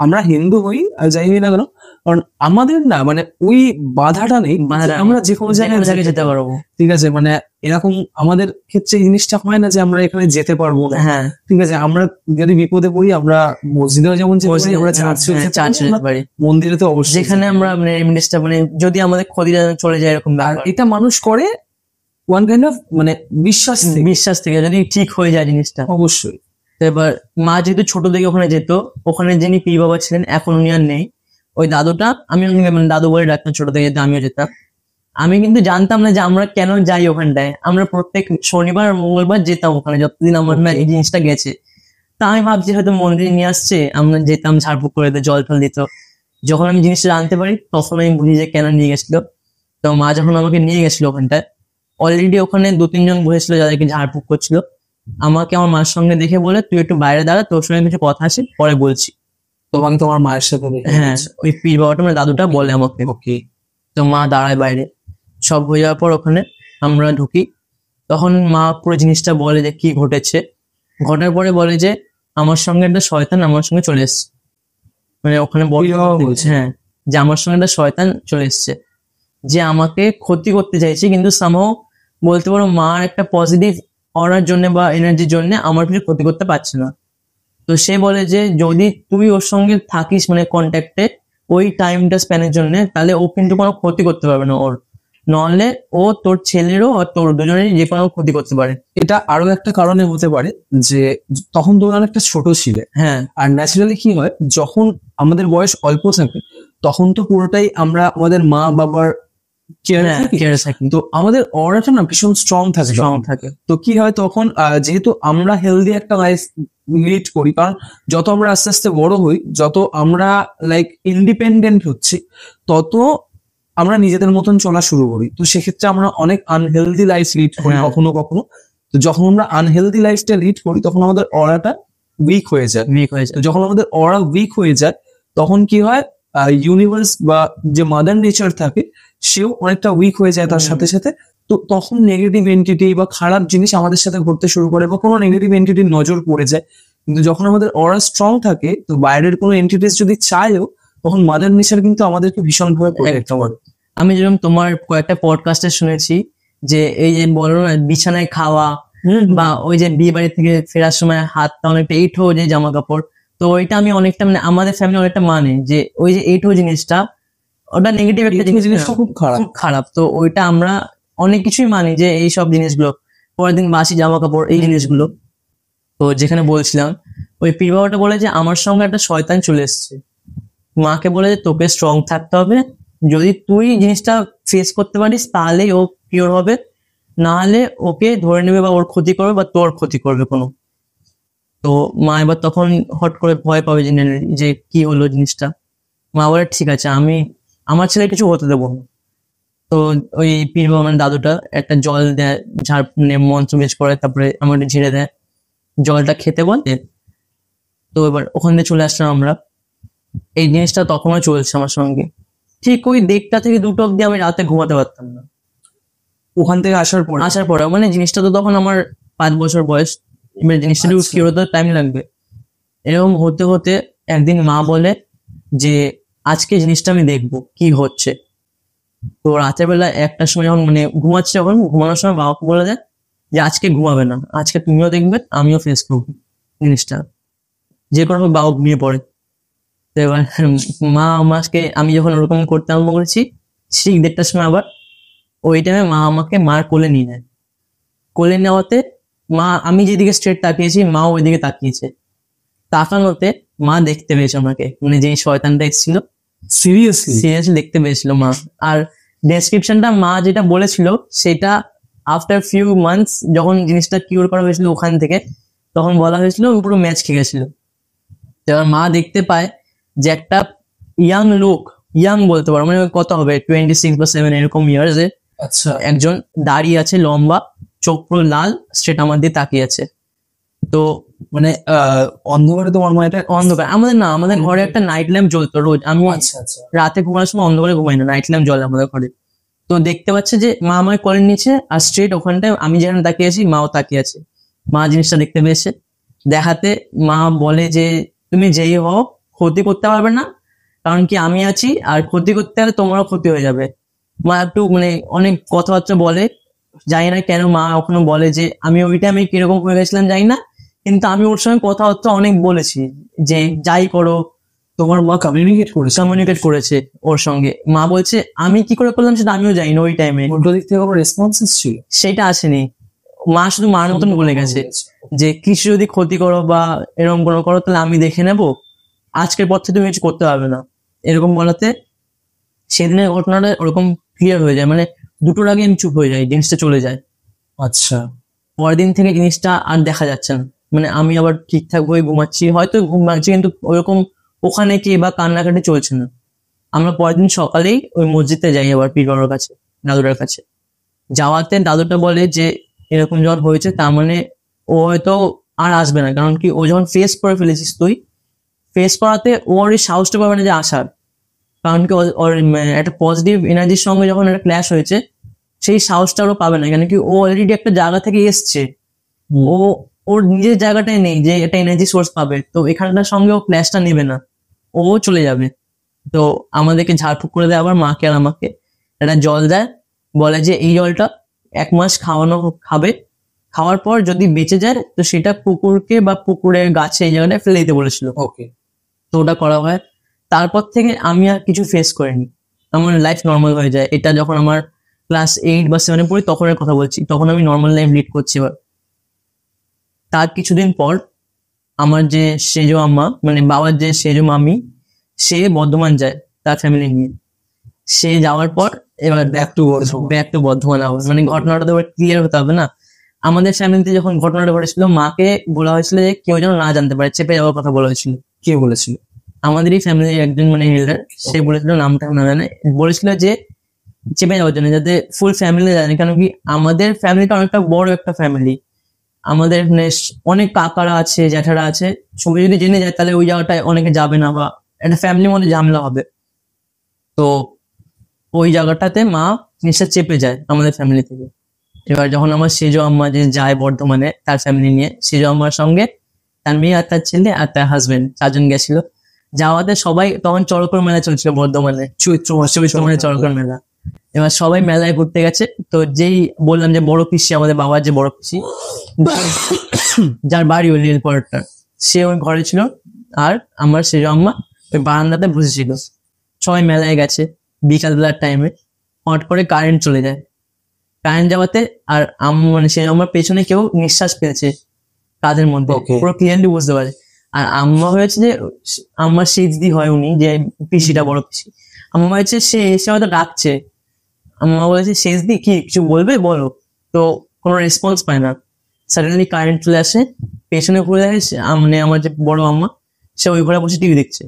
আমরা হিন্দু হই আর যাই হই না কেন, কারণ আমাদের না মানে ওই বাধাটা নেই, আমরা যে কোনো জায়গায় যেতে পারবো। ঠিক আছে, মানে এরকম আমাদের ক্ষেত্রে এই জিনিসটা হয় না যে আমরা এখানে যেতে পারবো না। হ্যাঁ, ঠিক আছে, আমরা যদি বিপদে পড়ি আমরা মসজিদেও যেমন আমরা চার্চে যেতে পারি, মন্দিরে তো অবশ্যই, যেখানে আমরা মানে রেমেডিসটা মানে যদি আমাদের ক্ষতিটা চলে যায় এরকম। আর এটা মানুষ করে ওয়ান কাইন্ড অফ মানে বিশ্বাস থেকে যদি ঠিক হয়ে যায় জিনিসটা, অবশ্যই। তো এবার মা যেহেতু ছোট থেকে ওখানে যেত, ওখানে যিনি পীর বাবা ছিলেন এখন উনি আর নেই, ওই দাদুটা, আমি মানে দাদু বলে ডাকতাম ছোট থেকে, যেতে আমিও যেতাম। আমি কিন্তু জানতাম না যে আমরা কেন যাই ওখানটায়। আমরা প্রত্যেক শনিবার আর মঙ্গলবার যেতাম ওখানে, যতদিন আমার না এই জিনিসটা গেছে। তা আমি ভাবছি হয়তো মন্দিরে নিয়ে আসছে, আমরা যেতাম, ঝাড়ফুঁক করে দিত, জল টল দিত। যখন আমি জিনিসটা জানতে পারি তখন আমি বুঝি যে কেন নিয়ে গেছিল। তো মা যখন আমাকে নিয়ে গেছিল ওখানটায়, অলরেডি ওখানে 2-3 জন বসেছিল যাদেরকে ঝাড়ফুঁক করছিল। আমাকে আমার মার সঙ্গে দেখে বলে, তুই একটু বাইরে দাঁড়া, তোর সঙ্গে কিছু কথা আছে, পরে বলছি। তোমাকে তোমার মায়ের সাথে? হ্যাঁ, ওই পীর বাবাটা মানে দাদুটা বলে আমাকে। ওকে। তো মা দাঁড়ায় বাইরে, সব হয়ে যাওয়ার পর ওখানে আমরা ঢুকি। তখন মা পুরো জিনিসটা বলে যে কি ঘটেছে। ঘটার পরে বলে যে আমার সঙ্গে একটা শয়তান আমার সঙ্গে চলে এসছে। মানে ওখানে কি বাবা বলছে? হ্যাঁ, যে আমার সঙ্গে একটা শয়তান চলে এসছে, যে আমাকে ক্ষতি করতে চাইছে, কিন্তু সামহাও বলতে পারো মার একটা পজিটিভ অরার জন্য বা এনার্জির জন্য আমার কিছু ক্ষতি করতে পারছে না। তো সে বলে যে যদি তুই ওর সঙ্গে থাকিস মানে কন্ট্যাক্টে ওই টাইমটা স্প্যানের জন্য, তাহলে ও কিন্তু কোনো ক্ষতি করতে পারবে না ওর, নাহলে ও তোর ছেলেরও আর তোর দুজনেরই যে কোনো ক্ষতি করতে পারে। এটা আরো একটা কারণে হতে পারে যে তখন তোমরা অনেকটা ছোট ছিলে, হ্যাঁ, আর ন্যাচারালি কি হয় যখন আমাদের বয়স অল্প থাকে তখন তো পুরোটাই আমরা আমাদের মা বাবার কেয়ারে হ্যাঁ, থাকি। care থাকি, তো আমাদের অরাটা না ভীষণ স্ট্রং থাকে স্ট্রং তখন। থাকে। তো কি হয় তখন যেহেতু আমরা হেলদি একটা লাইফ লিড করি, কারণ যত আমরা আস্তে আস্তে বড় হই, যত আমরা লাইক ইন্ডিপেন্ডেন্ট হচ্ছি, তত আমরা নিজেদের মতন চলা শুরু করি। তো সেক্ষেত্রে আমরা অনেক আনহেলদি লাইফ লিড করি হ্যাঁ। কখনো কখনো। তো যখন আমরা আনহেলদি লাইফটা লিড করি তখন আমাদের অরাটা উইক হয়ে যায়। উইক হয়ে তো যায়। যখন আমাদের অরা উইক হয়ে যায় তখন কি হয়, ইউনিভার্স বা যে মাদার নেচার থাকে সেও অনেকটা উইক হয়ে যায় তার সাথে সাথে। তো তখন নেগেটিভ এন্টিটি বা খারাপ জিনিস আমাদের সাথে ঘটতে শুরু করে, বা কোনো নেগেটিভ এন্টিটির নজর পড়ে যায়। কিন্তু যখন আমাদের অরা স্ট্রং থাকে, তো বাইরের কোনো এন্টিটিস যদি চায়ও, তখন মাদার নেচার কিন্তু আমাদেরকে ভীষণভাবে প্রোটেক্ট করে। আমি যেরকম তোমার কয়েকটা পডকাস্টে শুনেছি যে এই যে বলো না বিছানায় খাওয়া, বা ওই যে বিয়ে বাড়ি থেকে ফেরার সময় হাতটা অনেকটা এইঠো যে জামা কাপড়, তো ওইটা আমি অনেকটা মানে আমাদের ফ্যামিলি অনেকটা মানে যে ওই যে এইঠো জিনিসটা ওটা নেগেটিভ একটা এই জিনিসটা খুব খারাপ। খুব খারাপ। তো ওইটা আমরা অনেক কিছুই মানি যে এই সব জিনিসগুলো, পরের দিন বাসি জামা কাপড় এই জিনিসগুলো। তো যেখানে বলছিলাম ওই পীর বাবাটা বলে যে আমার সঙ্গে একটা শয়তান চলে এসছে, মাকে বলে যে তোকে স্ট্রং থাকতে হবে, যদি তুই জিনিসটা ফেস করতে পারিস তাহলেই ও পিওর হবে, না হলে ওকে ধরে নেবে বা ওর ক্ষতি করবে বা তোর ক্ষতি করবে কোনো। তো মা এবার তখন হট করে ভয় পাবে যে কি হলো জিনিসটা। মা বলে ঠিক আছে, আমি আমার ছেলে কিছু হতে দেবো না। তো ওই পীর বাবা মানে দাদুটা একটা জল দেয়, ঝাড় মানে মন্ত্র বেশ করে, তারপরে আমাকে ঝেড়ে দেয়, জলটা খেতে বলে। তো এবার ওখান থেকে চলে আসলাম আমরা। এই জিনিসটা তখনও চলছে আমার সঙ্গে, ঠিক ওই 1:30 থেকে 2টো অব্দি আমি রাতে ঘুমাতে পারতাম না। ওখান থেকে আসার পর মানে জিনিসটা তো তখন আমার 5 বছর বয়স, এবার জিনিসটা একটু আচ্ছা। কি হতে টাইম লাগবে। এরকম হতে হতে একদিন মা বলে যে আজকে জিনিসটা আমি দেখবো কি হচ্ছে। তো রাতের বেলা 1টার সময় যখন মানে ঘুমাচ্ছে, যখন ঘুমানোর সময় বাবাকে বলে দেয় যে আজকে ঘুমাবে না, আজকে তুমিও দেখবে আমিও ফেস করবো জিনিসটা। যে কোনো বাবা ঘুমিয়ে পড়ে। তো এবার মা আমাকে, আমি যখন ওরকম করতে আরম্ভ করেছি ঠিক 1:30টার সময়, আবার ওই টাইমে মা আমাকে মার কোলে নিয়ে নেয়। কোলে নেওয়াতে মা, আমি যেদিকে স্ট্রেট তাকিয়েছি মাও ওইদিকে তাকিয়েছে। তাকানোতে মা দেখতে পেয়েছে আমাকে, মানে যে শয়তানটা এসেছিল সিরিয়াসলি দেখতে পেয়েছিল মা। আর ডেসক্রিপশনটা মা যেটা বলেছিল সেটা আফটার ফিউ মান্থস যখন জিনিসটা কিউর করা হয়েছিল ওখান থেকে, তখন বলা হয়েছিল পুরো ম্যাচ খেয়ে গেছিল। এবার মা দেখতে পায় যে একটা ইয়াং লোক, ইয়াং বলতে পারো মানে কত হবে 26 বা 7 এরকম ইয়ার্স এর আচ্ছা একজন দাঁড়িয়ে আছে, লম্বা, চোখ পুরো লাল, স্ট্রেট আমার দিয়ে তাকিয়ে আছে। তো মানে অন্ধকারে তোমার মা এটা অন্ধকার, আমাদের ঘরে একটা নাইট ল্যাম্প জ্বলতো রোজ। আমি আচ্ছা আচ্ছা রাতে ঘুমানোর সময় অন্ধকারে ঘুমাই না, নাইট ল্যাম্প জ্বলে আমাদের ঘরে। তো দেখতে পাচ্ছে যে মা আমায় কোলে নিচে, আর স্ট্রেট ওখানটায় আমি যেখানে তাকিয়ে আছি মাও তাকিয়ে আছে। মা জিনিসটা দেখতে পেয়েছে, দেখাতে মা বলে যে তুমি যেই হও ক্ষতি করতে পারবে না, কারণ কি আমি আছি, আর ক্ষতি করতে হলে তোমারও ক্ষতি হয়ে যাবে। মা একটু মানে অনেক কথাবার্তা বলে, জানি না কেন মা ওখানে বলে যে আমি ওই টাইমে কিরকম হয়ে গেছিলাম জানি না, কিন্তু আমি ওর সঙ্গে কথাবার্তা অনেক বলেছি যে যাই করো। তোমার মা কমিউনিকেট করেছে ওর সঙ্গে। মা বলছে আমি কি করে করলাম সেটা আমিও জানি না ওই টাইমে, উল্টো দিক থেকে আমার রেসপন্সেস ছিল সেটা আসেনি। মা শুধু মার মতন বলে গেছে যে কিছু যদি ক্ষতি করো বা এরকম কোনো করো তাহলে আমি দেখে নেবো, আজকের পর থেকে তুমি কিছু করতে পারবে না। এরকম বলাতে সেদিনের ঘটনাটা ওরকম ক্লিয়ার হয়ে যায়, মানে 2টোর আগে আমি চুপ হয়ে যাই, জিনিসটা চলে যায়। আচ্ছা পরের দিন থেকে জিনিসটা আর দেখা যাচ্ছে না, মানে আমি আবার ঠিকঠাক হয়ে ঘুমাচ্ছি, হয়তো ঘুম ভাঙছে কিন্তু ওরকম ওখানে কে বা কান্নাকাটি চলছে না। আমরা পরের দিন সকালেই ওই মসজিদে যাই আবার পীর বাবার কাছে, দাদুটার কাছে। যাওয়াতে দাদুটা বলে যে এরকম যখন হয়েছে তার মানে ও হয়তো আর আসবে না, কারণ কি ও যখন ফেস করে ফেলেছিস তুই, ফেস করাতে ওর এই সাহসটা পাবে না যে আসার। কারণ কি ওর একটা পজিটিভ এনার্জির সঙ্গে যখন একটা ক্ল্যাশ হয়েছে, সেই সাহসটা ওর পাবে না, কেন কি ও অলরেডি একটা জায়গা থেকে এসছে। ওর নিজের জায়গাটায় নেই যে একটা এনার্জি সোর্স পাবে, তো এখানটার সঙ্গে ও ক্ল্যাশটা নেবে না। ও ও চলে যাবে। তো আমাদেরকে ঝাড়ফুঁক করে দেয়, আবার মাকে আর আমাকে একটা জল দেয়, বলে যে এই জলটা 1 মাস খাবে, খাওয়ার পর যদি বেঁচে যায় তো সেটা পুকুরকে বা পুকুরের গাছে এই জায়গাটা ফেলে দিতে বলেছিল। ওকে। তো ওটা করা হয়। তারপর থেকে আমি আর কিছু ফেস করিনি, আমার লাইফ নর্মাল হয়ে যায়। এটা যখন আমার ক্লাস 8 বা 7 পড়ি তখনের কথা বলছি, তখন আমি নর্মাল লাইফ লিড করছি। এবার তার কিছুদিন পর আমার যে সেজো আম্মা, মানে বাবার যে সেজো মামি, সে বর্ধমান যায় তার ফ্যামিলি নিয়ে। সে যাওয়ার পর এবার ব্যাক টু বর্ধমান হবে, মানে ঘটনাটা তো ক্লিয়ার হতে হবে না। আমাদের ফ্যামিলিতে যখন ঘটনাটা ঘটেছিল, মাকে বলা হয়েছিল যে কেউ যেন না জানতে পারে, চেপে যাওয়ার কথা বলা হয়েছিল। কে বলেছিল? আমাদেরই ফ্যামিলির একজন মানে এল্ডার, সে বলেছিল, নামটা না জানে, বলেছিল যে চেপে যাওয়ার জন্য, যাতে ফুল ফ্যামিলি জানে। কেন কি আমাদের ফ্যামিলিটা অনেকটা বড় একটা ফ্যামিলি, আমাদের অনেক কাকারা আছে, জ্যাঠারা আছে, সবাই যদি জেনে যায় তাহলে ওই জায়গাটায় অনেকে যাবে না, বা একটা ফ্যামিলির মধ্যে ঝামেলা হবে। তো ওই জায়গাটাতে মা জিনিসটা চেপে যায় আমাদের ফ্যামিলি থেকে। এবার যখন আমার সেজো আম্মা যে যায় বর্ধমানে তার ফ্যামিলি নিয়ে, সেজো আম্মার সঙ্গে তার মেয়ে আর তার ছেলে আর তার হাজবেন্ড 4 জন গেছিল। যাওয়াতে সবাই, তখন চড়কর মেলা চলছিল বর্ধমানে, চৈত্র মাসে চড়কর মেলা। এবার সবাই মেলায় ঘুরতে গেছে। তো যেই বললাম যে বড় পিসি, আমাদের বাবার যে বড় পিসি, যার বাড়ি ওই রেলপথটা, সে ওই ঘরে ছিল, আর আমার সেজো আম্মা ওই বারান্দাতে বসেছিল। সবাই মেলায় গেছে বিকালবেলার টাইমে, হট করে কারেন্ট চলে যায়। কারেন্ট যাওয়াতে আর মানে সে আমার পেছনে কেউ নিঃশ্বাস পেয়েছে কাদের মধ্যে, পুরো ক্লিয়ারলি বুঝতে পারে। আর আম্মা হয়েছে যে আমার সিজদি হয়, উনি যে পিসিটা, বড় পিসি, আম্মা হয়েছে সে এসে হয়তো ডাকছে। আম্মা বলেছে সিজদি কি কিছু বলবে বলো, তো কোনো রেসপন্স পায় না। সাডেনলি কারেন্ট চলে আসে, পেছনে ঘুরে দেখে মানে আমার যে বড় আম্মা, সে ওই ঘরে বসে টিভি দেখছে।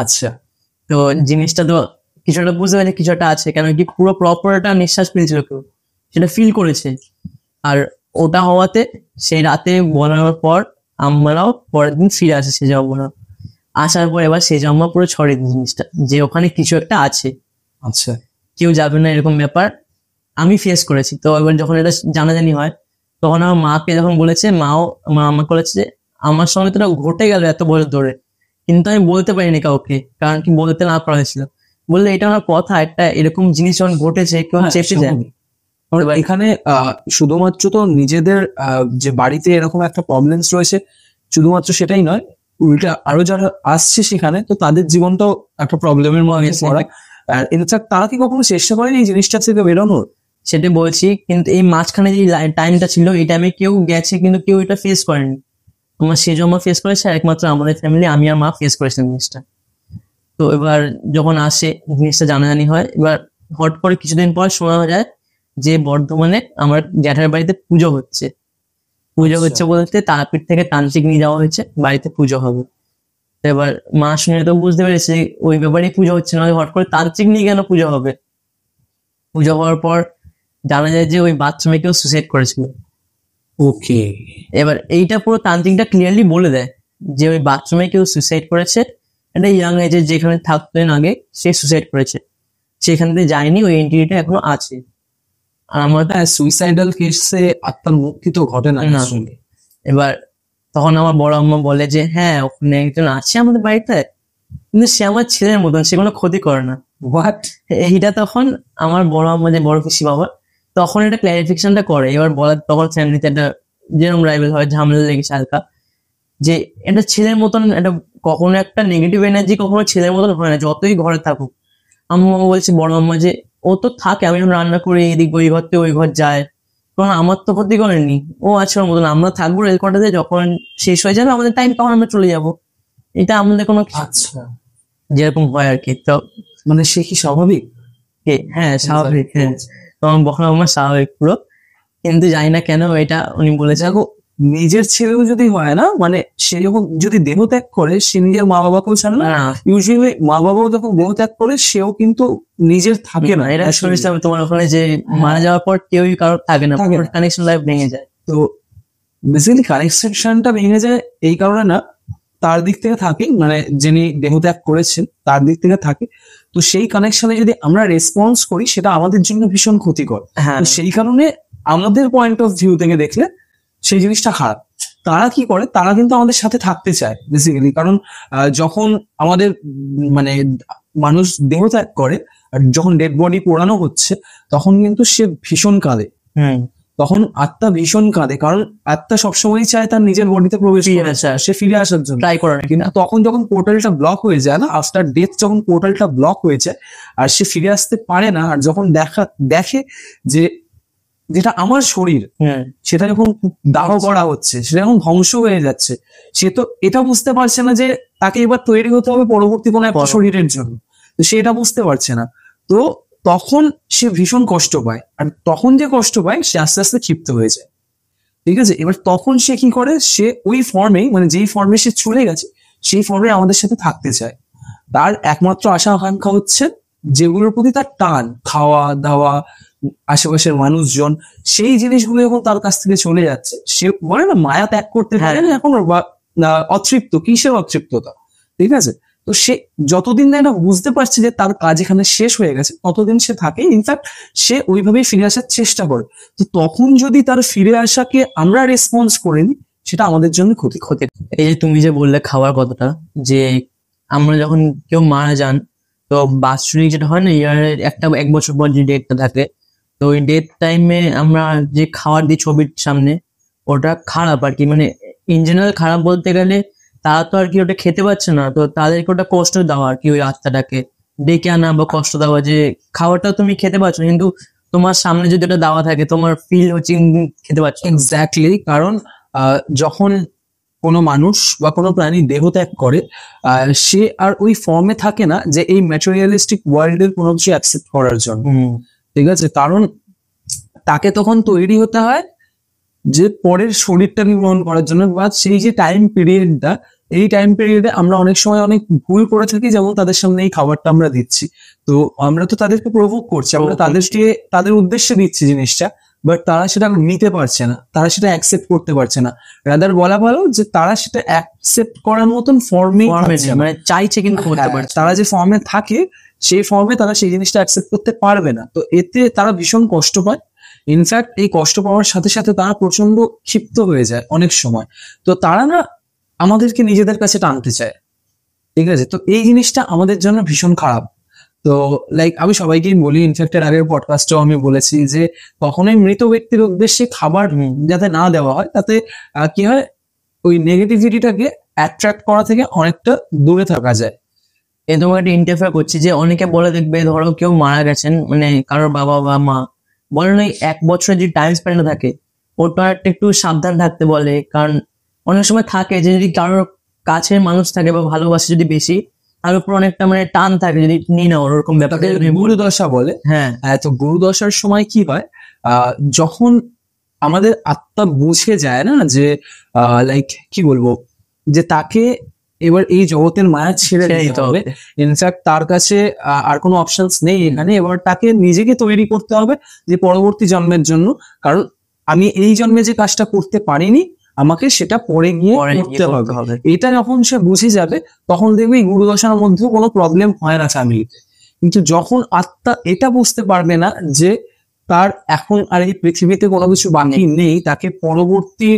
আচ্ছা। তো জিনিসটা তো কিছুটা বুঝতে পারছে কিছুটা আছে, কেন কি পুরো প্রপার একটা নিঃশ্বাস পেয়েছিল কেউ, সেটা ফিল করেছে। আর ওটা হওয়াতে সেই রাতে বলার পর আমরাও পরের দিন ফিরে আসে সেজো আম্মা। আসার পর এবার সেজো আম্মা পুরো ছড়িয়ে দিই জিনিসটা, যে ওখানে কিছু একটা আছে, আচ্ছা, কেউ যাবে না, এরকম ব্যাপার আমি ফেস করেছি। তো এবার যখন এটা জানাজানি হয়, তখন আমার মাকে যখন বলেছে, মা আমাকে বলেছে যে আমার সঙ্গে তো ঘটে গেল এত বছর ধরে, কিন্তু আমি বলতে পারিনি কাউকে, কারণ কি বলতে না করা হয়েছিল। বললে এটা আমার কথা, একটা এরকম জিনিস যখন ঘটেছে কেউ চেপে যায়। এখানে শুধুমাত্র তো নিজেদের যে বাড়িতে এরকম একটা প্রবলেমস রয়েছে, শুধুমাত্র সেটাই নয়, উল্টা আরো যারা আসছে সেখানে, তো তাদের জীবনটাও একটা প্রবলেমের মধ্যে পড়া। আর ইনফ্যাক্ট তারা কি কখনো চেষ্টা করেনি এই জিনিসটা থেকে বেরোনোর? সেটা বলছি, কিন্তু এই মাঝখানে যে টাইমটা ছিল, এই টাইমে কেউ গেছে কিন্তু কেউ এটা ফেস করেনি। আমার সেজো মা ফেস করেছে, আর একমাত্র আমাদের ফ্যামিলি, আমি আর মা ফেস করেছি জিনিসটা। তো এবার যখন আসে জিনিসটা জানাজানি হয়, এবার হট করে কিছুদিন পর শোনা যায় যে বর্ধমানে আমার জ্যাঠার বাড়িতে পুজো হচ্ছে। বলতে তারাপীঠ থেকে তান্ত্রিক নিয়ে যাওয়া হয়েছে, বাড়িতে পুজো হবে। তো এবার মা শুনে তো বুঝতে পেরেছে ওই ব্যাপারে পুজো হচ্ছে না, হট করে তান্ত্রিক নিয়ে কেন পুজো হবে। পুজো হওয়ার পর জানা যায় যে ওই বাথরুমে কেউ সুসাইড করেছিল। ওকে। এবার এইটা পুরো তান্ত্রিকটা ক্লিয়ারলি বলে দেয় যে ওই বাথরুমে কেউ সুসাইড করেছে, একটা ইয়াং এজে যেখানে থাকতেন আগে সে সুসাইড করেছে, সেখান থেকে যায়নি, ওই এন্টিটিটা এখনো আছে। আর আমার সুইসাইডাল কেসে আত্মার মুক্তি তো ঘটে না। এবার তখন আমার বড় আম্মা বলে যে হ্যাঁ ওখানে একজন আছে আমাদের বাড়িতে, কিন্তু সে আমার ছেলের মতন, সে কোনো ক্ষতি করে না। হোয়াট? এইটা তখন আমার বড় আম্মা যে বড় পিসি বাবা, তখন এটা ক্লারিফিকেশনটা করে। এবার বলার তখন ফ্যামিলিতে একটা যেরকম রাইভেল হয়, ঝামেলা লেগেছে হালকা, যে এটা ছেলের মতন, এটা কখনো একটা নেগেটিভ এনার্জি কখনো ছেলের মতন হয় না, যতই ঘরে থাকুক। আম্মা বলছে বড় আম্মা যে ও তো থাকে, আমি যখন রান্না করি এদিক ওই ঘর থেকে ওই ঘর যায়, কারণ আমার তো ক্ষতি করেনি, ও আছে ওর মতন, আমরা থাকবো রেলকটাতে, যখন শেষ হয়ে যাবে আমাদের টাইম তখন আমরা চলে যাব, এটা আমাদের কোনো আচ্ছা যেরকম হয় আর কি। তো মানে সে কি স্বাভাবিক? হ্যাঁ স্বাভাবিক, হ্যাঁ তখন বড় আম্মা স্বাভাবিক পুরো, কিন্তু জানি না কেন এটা উনি বলেছে। নিজের ছেলেও যদি হয় না, মানে সে যখন যদি দেহ ত্যাগ করে, সে নিজের মা বাবাকেও ছাড়ে না। ইউজুয়ালি মা বাবাও যখন দেহ ত্যাগ করে, সেও কিন্তু নিজের থাকে না। এটা শুনেছি আমি তোমার ওখানে, যে মারা যাওয়ার পর কেউই কারোর থাকে না, কানেকশন লাইফ ভেঙে যায়। তো বেসিক্যালি কানেকশনটা ভেঙে যায় এই কারণে না, তার দিক থেকে থাকে, মানে যিনি দেহ ত্যাগ করেছেন তার দিক থেকে থাকে। তো সেই কানেকশনে যদি আমরা রেসপন্স করি, সেটা আমাদের জন্য ভীষণ ক্ষতিকর। তো সেই কারণে আমাদের পয়েন্ট অফ ভিউ থেকে দেখলে সেই জিনিসটা খারাপ। তারা কি করে, তারা কিন্তু আমাদের সাথে থাকতে চায় বেসিক্যালি। কারণ যখন আমাদের মানে মানুষ দেহ ত্যাগ করে, আর যখন ডেড বডি পোড়ানো হচ্ছে, তখন কিন্তু সে ভীষণ কাঁদে। তখন আত্মা ভীষণ কাঁদে, কারণ আত্মা সবসময় চায় তার নিজের বডিতে প্রবেশ করতে, সে ফিরে আসার জন্য ট্রাই করার। কিন্তু তখন যখন পোর্টালটা ব্লক হয়ে যায় না, আফটার ডেথ যখন পোর্টালটা ব্লক হয়ে যায় আর সে ফিরে আসতে পারে না, আর যখন দেখে যে যেটা আমার শরীর সেটা যখন দাহ করা হচ্ছে, সেটা যখন ধ্বংস হয়ে যাচ্ছে, সে তো এটা বুঝতে পারছে না যে তাকে এবার তৈরি হতে হবে পরবর্তী কোনো একটা শরীরের জন্য। তো সে এটা বুঝতে পারছে না, তো তখন সে ভীষণ কষ্ট পায়। আর তখন যে কষ্ট পায়, সে আস্তে আস্তে ক্ষিপ্ত হয়ে যায়। ঠিক আছে, এবার তখন সে কি করে, সে ওই ফর্মে, মানে যেই ফর্মে সে চলে গেছে, সেই ফর্মে আমাদের সাথে থাকতে চায়। তার একমাত্র আশা আকাঙ্ক্ষা হচ্ছে যেগুলোর প্রতি তার টান, খাওয়া দাওয়া, আশেপাশের মানুষজন, সেই জিনিসগুলো যখন তার কাছ থেকে চলে যাচ্ছে, সে বলে না মায়া ত্যাগ করতে পারে না এখন, বা অতৃপ্ত, কিসের অতৃপ্ততা। ঠিক আছে, তো সে যতদিন না এটা বুঝতে পারছে যে তার কাজ এখানে শেষ হয়ে গেছে, ততদিন সে থাকে। ইনফ্যাক্ট সে ওইভাবেই ফিরে আসার চেষ্টা করে। তো তখন যদি তার ফিরে আসাকে আমরা রেসপন্স করে নিই, সেটা আমাদের জন্য ক্ষতি। এই যে তুমি যে বললে খাওয়ার কথাটা, যে আমরা যখন কেউ মারা যান, তো বাৎসরিক যেটা হয় না, ইয়ারের এক বছর পর যে ডেটটা থাকে, তো ওই ডেট টাইমে আমরা যে খাবার দিই ছবির সামনে, ওটা খারাপ আর কি। মানে ইন জেনারেল খারাপ বলতে গেলে, তারা তো আর কি ওটা খেতে পারছে না, তো তাদেরকে ওটা কষ্ট দেওয়া আর কি, ওই আত্মাটাকে ডেকে আনা বা কষ্ট দেওয়া, যে খাবারটা তুমি খেতে পারছো কিন্তু তোমার সামনে যদি ওটা দেওয়া থাকে, তোমার ফিল হচ্ছে খেতে পারছো। এক্স্যাক্টলি, কারণ যখন কোনো মানুষ বা কোনো প্রাণী দেহ ত্যাগ করে, সে আর ওই ফর্মে থাকে না যে এই ম্যাটেরিয়ালিস্টিক ওয়ার্ল্ডের কোনো কিছু অ্যাকসেপ্ট করার জন্য। ঠিক আছে, কারণ তাকে তখন তৈরি হতে হয় যে পরের শরীরটাকে গ্রহণ করার জন্য, বা সেই যে টাইম পিরিয়ডটা, এই টাইম পিরিয়ডে আমরা অনেক সময় অনেক ভুল করে থাকি। যেমন তাদের সামনে এই খাবারটা আমরা দিচ্ছি, তো আমরা তো তাদেরকে প্রভোগ করছি, আমরা তাদেরকে তাদের উদ্দেশ্যে দিচ্ছি জিনিসটা, বাট তারা সেটা নিতে পারছে না, তারা সেটা অ্যাকসেপ্ট করতে পারছে না। রাদার বলা ভালো যে তারা সেটা অ্যাকসেপ্ট করার মতন ফর্মে, মানে চাইছে কিন্তু করতে পারছে। তারা যে ফর্মে থাকে, সেই ফর্মে তারা সেই জিনিসটা অ্যাকসেপ্ট করতে পারবে না। তো এতে তারা ভীষণ কষ্ট পায়। ইনফ্যাক্ট এই কষ্ট পাওয়ার সাথে সাথে তারা প্রচন্ড ক্ষিপ্ত হয়ে যায় অনেক সময়। তো তারা না আমাদেরকে নিজেদের কাছে টানতে চায়। ঠিক আছে, তো এই জিনিসটা আমাদের জন্য ভীষণ খারাপ। তো লাইক আমি সবাইকেই বলি, ইনফ্যাক্ট এর আগের পডকাস্টেও আমি বলেছি যে কখনোই মৃত ব্যক্তির উদ্দেশ্যে খাবার যাতে না দেওয়া হয়, তাতে কি হয়, ওই নেগেটিভিটিটাকে অ্যাট্রাক্ট করা থেকে অনেকটা দূরে থাকা যায়। এই তোমাকে একটা ইন্টারফেয়ার করছি, যে অনেকে বলে দেখবে, ধরো কেউ মারা গেছেন, মানে কারোর বাবা বা মা, বলে না এক বছরের যে টাইম স্প্যান্ড থাকে, ওটা একটু সাবধান থাকতে বলে। কারণ অনেক সময় থাকে যে যদি কারোর কাছের মানুষ থাকে বা ভালোবাসে যদি বেশি, তার উপর অনেকটা মানে টান থাকে, যদি নিয়ে নাও ওরকম ব্যাপারটা গুরুদশা বলে। হ্যাঁ, তো গুরুদশার সময় কি হয়, যখন আমাদের আত্মা বুঝে যায় না যে লাইক কি বলবো, যে তাকে এবার এই জগতের মায়া ছেড়ে দিতে হবে। ইনফ্যাক্ট তার কাছে আর কোনো অপশনস নেই এখানে, এবার তাকে নিজেকে তৈরি করতে হবে যে পরবর্তী জন্মের জন্য। কারণ আমি এই জন্মে যে কাজটা করতে পারিনি, আমাকে সেটা পরে গিয়ে করতে হবে। এটা যখন সে বুঝে যাবে, তখন দেখবে এই গুরুদশার মধ্যেও কোনো প্রবলেম হয় না ফ্যামিলিতে। কিন্তু যখন আত্মা এটা বুঝতে পারবে না যে তার এখন আর এই পৃথিবীতে কোনো কিছু বাকি নেই, তাকে পরবর্তী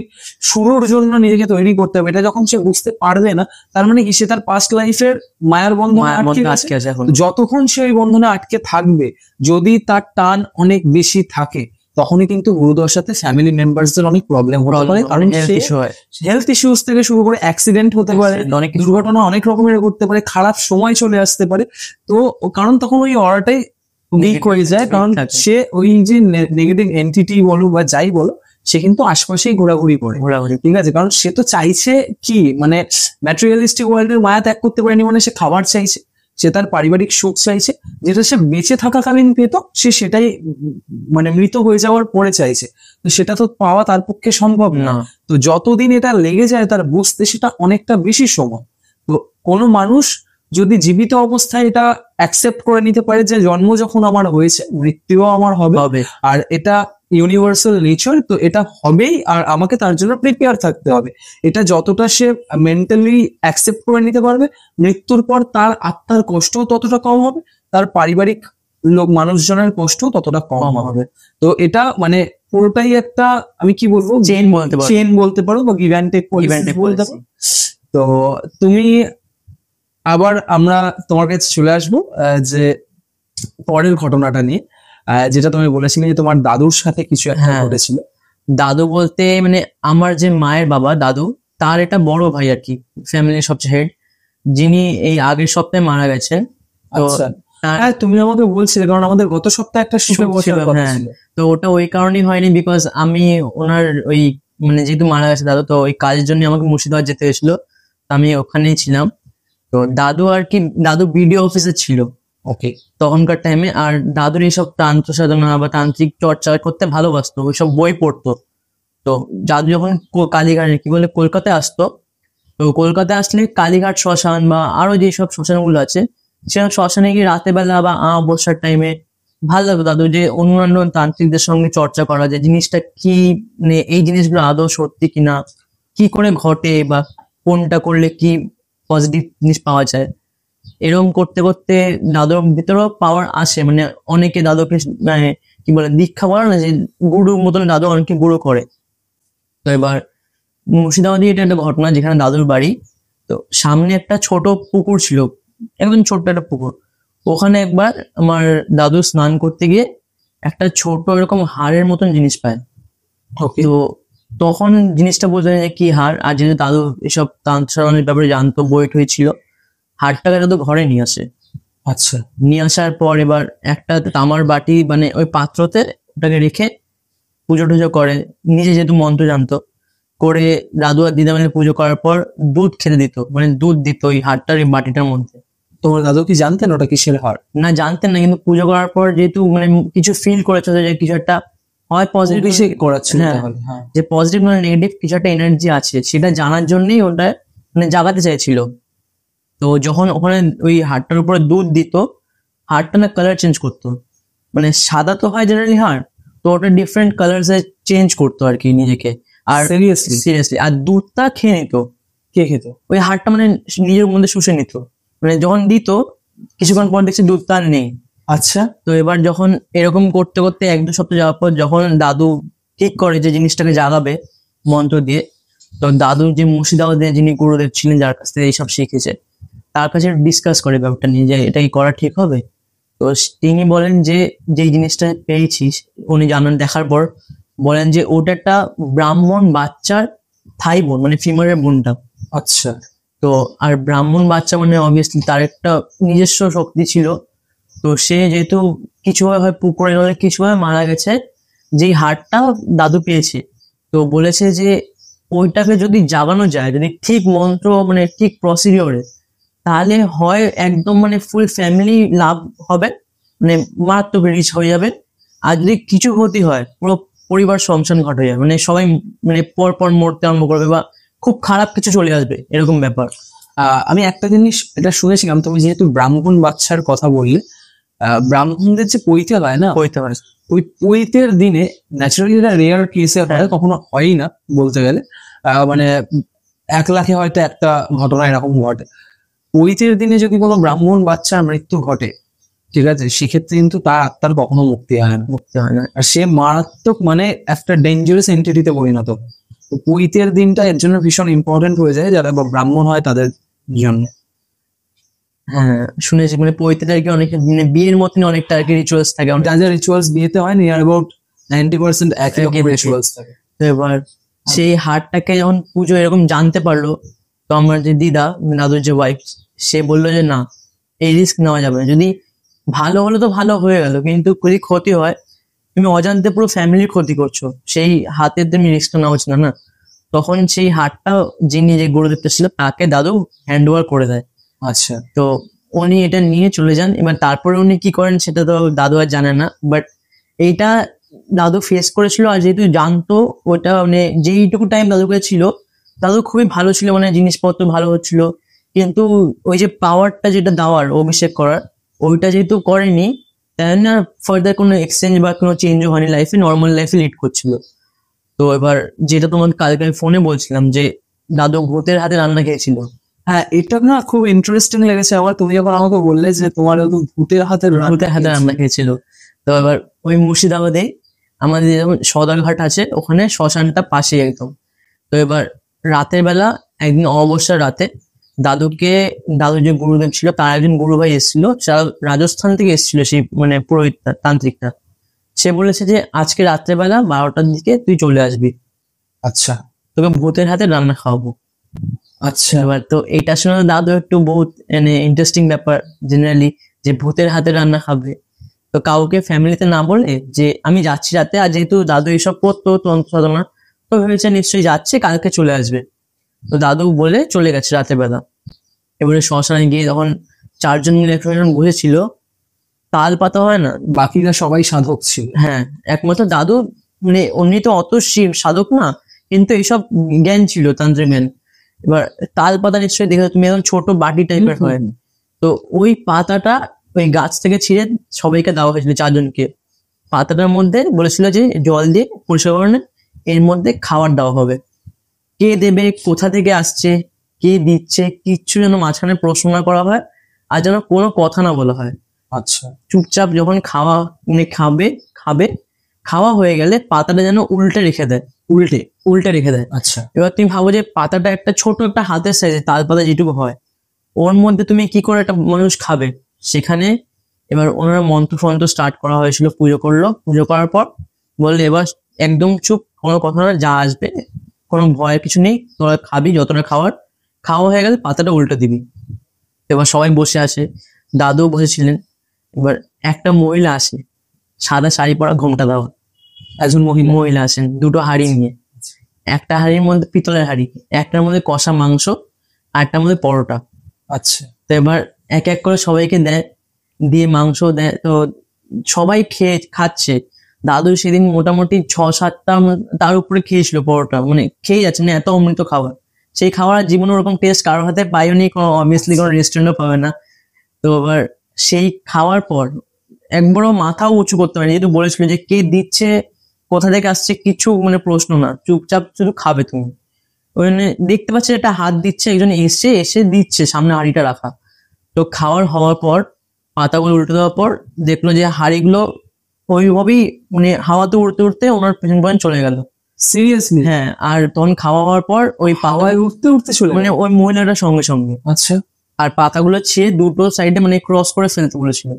শুরুর জন্য নিজেকে তৈরি করতে হবে, এটা যখন সে বুঝতে পারবে না, তার মানে কি সে তার পাস্ট লাইফের মায়ার বন্ধনে আটকে আছে। যতক্ষণ সে ওই বন্ধনে আটকে থাকবে, যদি তার টান অনেক বেশি থাকে, তখনই কিন্তু গুরুদশাতে ফ্যামিলি মেম্বারসদের অনেক প্রবলেম হতে পারে। কারণ হেলথ ইস্যুস থেকে শুরু করে অ্যাক্সিডেন্ট হতে পারে, অনেক দুর্ঘটনা অনেক রকমের ঘটতে পারে, খারাপ সময় চলে আসতে পারে। তো কারণ তখন ওই অরাটাই লিক হয়ে যায়, কারণ সে ওই যে নেগেটিভ এন্টিটি বলো বা যাই বলো, সে কিন্তু আশপাশেই ঘোরাঘুরি করে। ঠিক আছে, কারণ সে তো চাইছে কি, মানে ম্যাটেরিয়ালিস্টিক ওয়ার্ল্ডের মায়া ত্যাগ করতে পারেনি, মানে সে খাবার চাইছে, সে তার পারিবারিক সুখ চাইছে, যেটা সে বেঁচে থাকাকালীন পেত, সে সেটাই মানে মৃত হয়ে যাওয়ার পরে চাইছে। তো সেটা তো পাওয়া তার পক্ষে সম্ভব না। তো যতদিন এটা লেগে যায় তার বুঝতে, সেটা অনেকটা বেশি সময়। তো কোনো মানুষ যদি জীবিত অবস্থায় এটা অ্যাকসেপ্ট করে নিতে পারে যে জন্ম যখন আমার হয়েছে, মৃত্যুও আমার হবে, আর এটা ইউনিভার্সাল নেচার, তো এটা হবেই, আর আমাকে তার জন্য প্রিপেয়ার থাকতে হবে, এটা যতটা সে মেন্টালি অ্যাকসেপ্ট করে নিতে পারবে, মৃত্যুর পর তার আত্মার কষ্টও ততটা কম হবে, তার পারিবারিক মানুষজনের কষ্টও ততটা কম হবে। তো এটা মানে পুরোটাই একটা, আমি কি বলবো, চেন বলতে পারো। চেন বলতে পারো বা give and take Give and take বলতে policy। পারো। তো তুমি আবার আমরা তোমার কাছে চলে আসবো যে পরের ঘটনাটা নিয়ে, যেটা তুমি বলেছিলে যে তোমার দাদুর সাথে কিছু একটা হ্যাঁ। ঘটেছিল। দাদু বলতে মানে আমার যে মায়ের বাবা দাদু, তার এটা বড় ভাই আর কি, ফ্যামিলির সবচেয়ে হেড, যিনি এই আগের সপ্তাহে মারা গেছেন। তো আচ্ছা, তার- হ্যাঁ তুমি আমাকে বলছিলে, কারণ আমাদের গত সপ্তাহে একটা শুভে বসার কথা হ্যাঁ। ছিল। তো ওটা ওই কারণেই হয়নি, বিকজ আমি ওনার ওই মানে যেহেতু মারা গেছে দাদু, তো ওই কাজের জন্য আমাকে মুর্শিদাবাদ যেতে হয়েছিল, তো আমি ওখানেই ছিলাম। তো দাদু আর কি, দাদু বিডিও অফিসে ছিল ওকে, তখনকার টাইমে। আর দাদুর এইসব তান্ত্র সাধনা বা তান্ত্রিক চর্চা করতে ভালোবাসতো, ওইসব বই পড়তো। তো দাদু যখন কালীঘাটে কি বলে কলকাতায় আসতো, তো কলকাতায় আসলে কালীঘাট শ্মশান বা আরো যেসব শ্মশানগুলো আছে, সেসব শ্মশানে গিয়ে রাতের বেলা বা অবসর টাইমে ভালো লাগতো দাদু যে অন্যান্য তান্ত্রিকদের সঙ্গে চর্চা করা, যে জিনিসটা কি, মানে এই জিনিসগুলো আদৌ সত্যি কিনা, কি করে ঘটে, বা কোনটা করলে কি পজিটিভ জিনিস পাওয়া যায়। এরকম করতে করতে দাদুর ভিতরেও পাওয়ার আসে, মানে অনেকে দাদুকে মানে কি বলে দীক্ষা বলে না, যে গুরু মতন দাদু অনেকে গুরু করে। তো এবার মুর্শিদাবাদে এটা একটা ঘটনা, যেখানে দাদুর বাড়ি, তো সামনে একটা ছোট পুকুর ছিল, একদম ছোট্ট একটা পুকুর। ওখানে একবার আমার দাদু স্নান করতে গিয়ে একটা ছোট এরকম হাড়ের মতন জিনিস পায়। ওকে, তো তখন জিনিসটা বোঝা যায় কি হাড়, আর যেহেতু দাদু এসব তান্ত্রিক ব্যাপারে জানতো, বই টই ছিল, হাড়টাকে দাদু ঘরে নিয়ে আসে। আচ্ছা, নিয়ে আসার পর এবার একটা তামার বাটি মানে ওই পাত্রতে ওটাকে রেখে পুজো টুজো করে, নিজে যেহেতু মন্ত্র জানতো, করে দাদু আর দিদা মিলে পুজো করার পর দুধ খেতে দিত, মানে দুধ দিত ওই হাড়টার ওই বাটিটার মধ্যে। তোমার দাদু কি জানতেন ওটা কিসের হার? না, জানতেন না, কিন্তু পুজো করার পর যেহেতু মানে কিছু ফিল করেছে যে কিছু একটা হয় পজিটিভ, বেশি করাচ্ছিল হ্যাঁ, তাহলে, হ্যাঁ। যে পজিটিভ মানে নেগেটিভ কিছু একটা এনার্জি আছে, সেটা জানার জন্যই ওটা মানে জাগাতে চাইছিল। তো যখন ওখানে ওই হাড়টার উপরে দুধ দিত, হাড়টা না কালার চেঞ্জ করতো, মানে সাদা তো হয় জেনারেলি হাড়, তো ওটা ডিফারেন্ট কালার্স এ চেঞ্জ করতো আর কি নিজেকে। আর সিরিয়াসলি? সিরিয়াসলি, আর দুধটা খেয়ে নিত, কে খেত? ওই হাড়টা মানে নিজের মধ্যে শুষে নিত, মানে যখন দিত কিছুক্ষণ পর দেখছি দুধটা আর নেই। আচ্ছা, তো এবার যখন এরকম করতে করতে এক দু সপ্তাহ যাওয়ার পর যখন দাদু ঠিক করে যে জিনিসটাকে জাগাবে মন্ত্র দিয়ে, তো দাদুর যে মুর্শিদাবাদে যিনি গুরুদেব ছিলেন, যার কাছ থেকে এইসব শিখেছে, তার কাছে ডিসকাস করে ব্যাপারটা নিয়ে যে এটা কি করা ঠিক হবে। তো তিনি বলেন যে যেই জিনিসটা পেয়েছিস, উনি জানান দেখার পর বলেন যে ওটা একটা ব্রাহ্মণ বাচ্চার থাই বোন, মানে ফিমেলের বোনটা। আচ্ছা, তো আর ব্রাহ্মণ বাচ্চা মানে অবভিয়াসলি তার একটা নিজস্ব শক্তি ছিল। তো সে যেহেতু কিছুভাবে হয় পুকুরে নলে কিছুভাবে মারা গেছে, যেই হাড়টা দাদু পেয়েছে, তো বলেছে যে ওইটাকে যদি জাগানো যায়, যদি ঠিক মন্ত্র মানে ঠিক প্রসিডিওরে, তাহলে হয় একদম মানে ফুল ফ্যামিলি লাভ হবে, মানে মারাত্মক রিচ হয়ে যাবে। আর যদি কিছু ক্ষতি হয়, পুরো পরিবার সংসার ঘটে যাবে, মানে সবাই মানে পর পর মরতে আরম্ভ করবে, বা খুব খারাপ কিছু চলে আসবে, এরকম ব্যাপার। আমি একটা জিনিস এটা শুনেছিলাম, তুমি যেহেতু ব্রাহ্মণ বাচ্চার কথা বললে, ব্রাহ্মণদের যে পৈতে হয় না, হইতে পারে। ওই পৈতের দিনে ন্যাচারালি এটা রেয়ার কেসে হয়, কখনো হয়ই না বলতে গেলে, মানে 1 লাখে হয়তো একটা ঘটনা এরকম ঘটে। পৈতের দিনে যদি কোনো ব্রাহ্মণ বাচ্চার মৃত্যু ঘটে, ঠিক আছে, সেক্ষেত্রে কিন্তু তার আত্মার কখনো মুক্তি হয় না, মুক্তি হয় না। আর সে মারাত্মক মানে একটা ডেঞ্জারাস এন্টিটিতে পরিণত। তো পৈতের দিনটা এর জন্য ভীষণ ইম্পর্টেন্ট হয়ে যায় যারা ব্রাহ্মণ হয় তাদের জন্য। হ্যাঁ, শুনেছি, মানে পৈতেটা আর কি অনেক মানে বিয়ের মতন অনেকটা আর কি রিচুয়ালস থাকে অনেক। যা যা রিচুয়ালস বিয়েতে হয়, নিয়ার অ্যাবাউট 90% একই রকম একই রিচুয়ালস থাকে। তো এবার সেই হারটাকে যখন পুজো এরকম জানতে পারলো, তো আমার যে দিদা, দাদুর যে ওয়াইফ, সে বললো যে না, এই রিস্ক নেওয়া যাবে না। যদি ভালো হলো তো ভালো হয়ে গেল, কিন্তু যদি ক্ষতি হয়, তুমি অজান্তে পুরো ফ্যামিলির ক্ষতি করছো, সেই হাতের তুমি রিস্কটা নেওয়া উচিত না না। তখন সেই হারটা যিনি যে গুরুদেবটা ছিল তাকে দাদু হ্যান্ড ওভার করে দেয়। আচ্ছা, তো উনি এটা নিয়ে চলে যান। এবার তারপরে উনি কি করেন সেটা তো দাদু আর জানে না, বাট এইটা দাদু ফেস করেছিল। আর যেহেতু জানতো ওটা মানে যেইটুকু টাইম দাদুর কাছে ছিল, দাদু খুবই ভালো ছিল, মানে জিনিসপত্র ভালো হচ্ছিল, কিন্তু ওই যে পাওয়ারটা যেটা দেওয়ার অভিষেক করার, ওইটা যেহেতু করেনি, তাই না ফার্দার কোনো এক্সচেঞ্জ বা কোনো চেঞ্জও হয়নি লাইফে, নর্মাল লাইফে লিড করছিল। তো এবার যেটা তোমাকে কালকে আমি ফোনে বলছিলাম যে দাদু ভূতের হাতে রান্না খেয়েছিল। হ্যাঁ, এটা না খুব ইন্টারেস্টিং লেগেছে আমার। তুমি যখন আমাকে বললে যে তোমার ভূতের হাতে ভূতের হাতে রান্না খেয়েছিল, তো এবার ওই মুর্শিদাবাদে আমাদের যেমন সদরঘাট আছে ওখানে শ্মশানটা পাশে একদম। তো এবার রাতের বেলা একদিন অমাবস্যার রাতে দাদু যে গুরুদেব ছিল তার একজন গুরু ভাই এসেছিল, রাজস্থান থেকে এসেছিল সেই মানে পুরোহিতটা, তান্ত্রিকটা। সে বলেছে যে আজকে রাত্রেবেলা 12টার দিকে তুই চলে আসবি, আচ্ছা তোকে ভূতের হাতে রান্না খাওয়াবো। আচ্ছা। এবার তো এটা শুনে দাদু একটু বহুত মানে ইন্টারেস্টিং ব্যাপার জেনারেলি, যে ভূতের হাতে রান্না খাবে। তো কাউকে ফ্যামিলিতে না বলে যে আমি যাচ্ছি রাতে, আর যেহেতু দাদু এইসব করতো তন্ত্র সাধনা, তো ভেবেছে নিশ্চয়ই যাচ্ছে, কালকে চলে আসবে। তো দাদু বলে চলে গেছে রাতের বেলা। এবারে শ্মশানে গিয়ে তখন 4জন মিলে যখন বসেছিল, তাল পাতা হয় না, বাকিরা সবাই সাধক ছিল। হ্যাঁ একমাত্র দাদু মানে উনি তো অত সাধক না, কিন্তু এইসব জ্ঞান ছিল, তান্ত্রিক জ্ঞান। এবার তাল পাতা নিশ্চয়ই দেখে তুমি এখন ছোট বাটি টাইপের হয়, তো ওই পাতাটা ওই গাছ থেকে ছিঁড়ে সবাইকে দেওয়া হয়েছিল 4জনকে। পাতাটার মধ্যে বলেছিল যে জল দিয়ে পরিষ্কার করে নে, এর মধ্যে খাবার দেওয়া হবে। কে দেবে, কোথা থেকে আসছে, কে দিচ্ছে, কিচ্ছু যেন মাঝখানে প্রশ্ন না করা হয়, আর যেন কোনো কথা না বলা হয়। আচ্ছা চুপচাপ যখন খাওয়া মানে খাবে খাওয়া হয়ে গেলে পাতাটা যেন উল্টে রেখে দেয়, উল্টে রেখে দেয়। আচ্ছা এবার তুমি ভাবো যে পাতাটা একটা ছোট একটা হাতের সাইজে, তাল পাতা যেটুকু হয়, ওর মধ্যে তুমি কি করে একটা মানুষ খাবে? সেখানে এবার ওনারা মন্ত্র ফন্ত্র স্টার্ট করা হয়েছিল, পুজো করলো, পুজো করার পর বললে এবার একদম চুপ, কোনো কথা না, যা আসবে কোনো ভয়ের কিছু নেই, তোরা খাবি যতটা খাওয়া হয়ে গেলে পাতাটা উল্টে দিবি। এবার সবাই বসে আসে, দাদুও বসেছিলেন। এবার একটা মহিলা আসে, সাদা শাড়ি পরা, ঘোমটা দেওয়া একজন মহিলা আসেন, 2টো হাঁড়ি নিয়ে। একটা হাঁড়ির মধ্যে পিতলের হাঁড়ি, একটার মধ্যে কষা মাংস, আর একটার মধ্যে পরোটা। আচ্ছা তো এবার এক এক করে সবাইকে দেয়, দিয়ে মাংস দেয়। তো সবাই খাচ্ছে। দাদু সেদিন মোটামুটি 6-7টা তার উপরে খেয়েছিল পরোটা, মানে খেয়ে যাচ্ছে না, এত অমৃত খাবার। সেই খাবার জীবনে ওরকম টেস্ট কারোর হাতে পাইওনি, কোনো অবভিয়াসলি কোনো রেস্টুরেন্টও পাবে না। তো এবার সেই খাওয়ার পর একবারও মাথাও উঁচু করতে পারেনি, যেহেতু বলেছিল যে কে দিচ্ছে, কোথা থেকে আসছে, কিছু মানে প্রশ্ন না, চুপচাপ শুধু খাবে তুমি। ওই জন্য দেখতে পাচ্ছি একটা হাত দিচ্ছে, একজন এসে দিচ্ছে, সামনে হাঁড়িটা রাখা। তো খাওয়ার হওয়ার পর পাতাগুলো উল্টে দেওয়ার পর দেখলো যে হাঁড়িগুলো ওইভাবেই মানে হাওয়াতে উড়তে উড়তে ওনার পেছন পয়েন্ট চলে গেল। সিরিয়াসলি? হ্যাঁ, আর তখন খাওয়া হওয়ার পর ওই হাওয়ায় উঠতে উঠতে চলে মানে ওই মহিলাটার সঙ্গে সঙ্গে। আচ্ছা আর পাতাগুলো ছিঁড়ে 2টো সাইডে মানে ক্রস করে ফেলতে বলেছিল,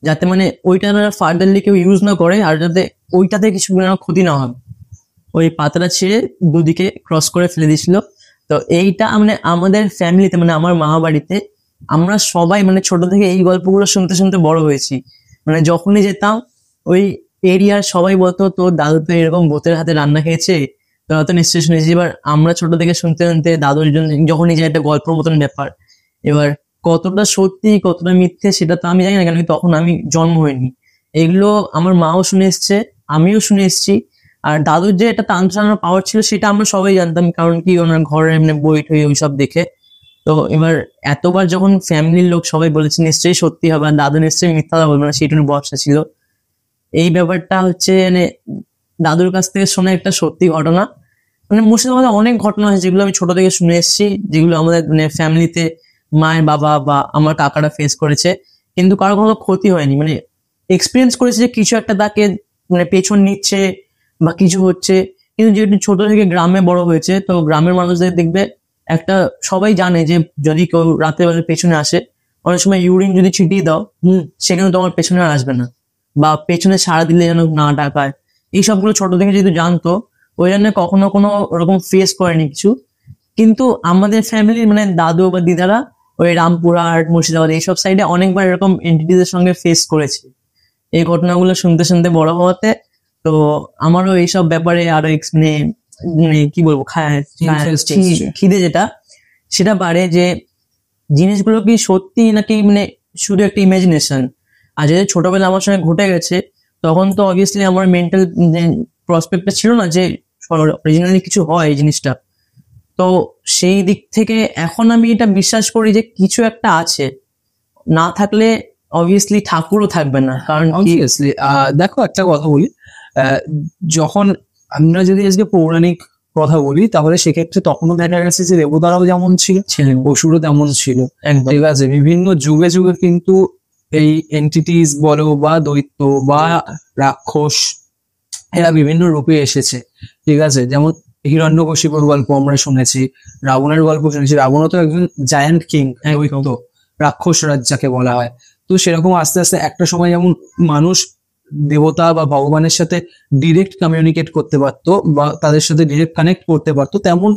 যাতে মানে ওইটা ফার্দারলি কেউ ইউজ না করে, আর যাতে ওইটাতে কিছু ক্ষতি না হয়। ওই পাতাটা ছিঁড়ে দুদিকে ক্রস করে ফেলে দিয়েছিল। তো এইটা মানে আমাদের ফ্যামিলিতে, মানে আমার মা বাড়িতে আমরা সবাই মানে ছোট থেকে এই গল্পগুলো শুনতে শুনতে বড় হয়েছি। মানে যখনই যেতাম ওই এরিয়ার সবাই বলতো তোর দাদু তো এরকম ভূতের হাতে রান্না খেয়েছে, তোরা তো নিশ্চয়ই শুনেছি। এবার আমরা ছোট থেকে শুনতে শুনতে দাদুর জন্য যখনই যে একটা গল্পের মতন ব্যাপার। এবার কতটা সত্যি কতটা মিথ্যে সেটা তো আমি জানি না, কেন তখন আমি জন্ম হয়নি। এগুলো আমার মাও শুনে এসছে, আমিও শুনে এসছি। আর দাদুর যে একটা তান্ত্রিক পাওয়ার ছিল সেটা আমরা সবাই জানতাম, কারণ কি ওনার ঘরে এমনি বই টই ওইসব দেখে। তো এবার এতবার যখন ফ্যামিলির লোক সবাই বলেছে নিশ্চয়ই সত্যি হবে, আর দাদু নিশ্চয়ই মিথ্যা বলবে না, সেইটুকু ভরসা ছিল। এই ব্যাপারটা হচ্ছে মানে দাদুর কাছ থেকে শোনা একটা সত্যি ঘটনা। মানে মুর্শিদাবাদে অনেক ঘটনা আছে যেগুলো আমি ছোট থেকে শুনে এসেছি, যেগুলো আমাদের মানে ফ্যামিলিতে মায়ের বাবা বা আমার কাকারা ফেস করেছে, কিন্তু কারো কোনো ক্ষতি হয়নি। মানে এক্সপিরিয়েন্স করেছে যে কিছু একটা তাকে মানে পেছন নিচ্ছে বা কিছু হচ্ছে। কিন্তু যেহেতু ছোট থেকে গ্রামে বড় হয়েছে, তো গ্রামের মানুষদের দেখবে একটা সবাই জানে যে যদি কেউ রাতের বেলা পেছনে আসে, অনেক সময় ইউরিন যদি ছিটিয়ে দাও সেখানে তোমার পেছনে আর আসবে না, বা পেছনে সাড়া দিলে যেন না ডাকায়। এই সবগুলো ছোট থেকে যেহেতু জানতো, ওই জন্য কখনো কোনো ওরকম ফেস করেনি কিছু। কিন্তু আমাদের ফ্যামিলির মানে দাদু বা দিদারা ওই রামপুরহাট, মুর্শিদাবাদ এইসব সাইডে অনেকবার এরকম এন্টিটিদের সঙ্গে ফেস করেছে। এই ঘটনাগুলো শুনতে শুনতে বড় হওয়াতে তো আমারও এইসব ব্যাপারে আরো মানে মানে কি বলবো, খিদে যেটা সেটা বাড়ে, যে জিনিসগুলো কি সত্যি নাকি মানে শুধু একটা ইমাজিনেশন। আর যেহেতু ছোটবেলা আমার সঙ্গে ঘটে গেছে, তখন তো অবভিয়াসলি আমার মেন্টাল প্রসপেক্টটা ছিল না যে অরিজিনালি কিছু হয় এই জিনিসটা। তো সেই দিক থেকে এখন আমি এটা বিশ্বাস করি যে কিছু একটা আছে, না থাকলে অবভিয়াসলি ঠাকুরও থাকবে না। কারণ অবভিয়াসলি দেখো একটা কথা বলি, যখন আমরা যদি আজকে পৌরাণিক কথা বলি তাহলে সেক্ষেত্রে তখনও দেখা গেছে যে দেবতারাও যেমন ছিলেন, অসুরও তেমন ছিল। ঠিক আছে, বিভিন্ন যুগে যুগে কিন্তু এই এন্টিটিস বলো বা দৈত্য বা রাক্ষস এরা বিভিন্ন রূপে এসেছে, ঠিক আছে। যেমন হিরণ্যকশিপুর গল্প আমরা শুনেছি, রাবণের গল্প শুনেছি। রাবণও তো একজন জায়ান্ট কিং, তো রাক্ষস রাজ যাকে বলা হয়। তো সেরকম আস্তে আস্তে একটা সময় যেমন মানুষ দেবতা বা ভগবানের সাথে ডিরেক্ট কমিউনিকেট করতে পারতো বা তাদের সাথে ডিরেক্ট কানেক্ট করতে পারতো, তেমন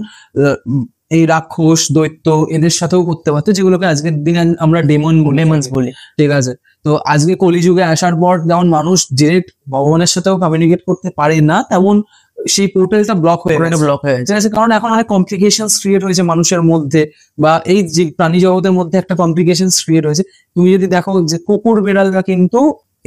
এই রাক্ষস দৈত্য এদের সাথেও করতে পারতো, যেগুলোকে আজকের দিনে আমরা ডেমন্স বলি, ঠিক আছে। তো আজকে কলিযুগে আসার পর যেমন মানুষ ডিরেক্ট ভগবানের সাথেও কমিউনিকেট করতে পারে না, তেমন সেই পোর্টালটা ব্লক হয়ে গেছে, ঠিক আছে। কারণ এখন অনেক কমপ্লিকেশনস ক্রিয়েট হয়েছে মানুষের মধ্যে, বা এই যে প্রাণী জগতের মধ্যে একটা কমপ্লিকেশনস ক্রিয়েট হয়েছে। তুমি যদি দেখো যে কুকুর বিড়ালরা কিন্তু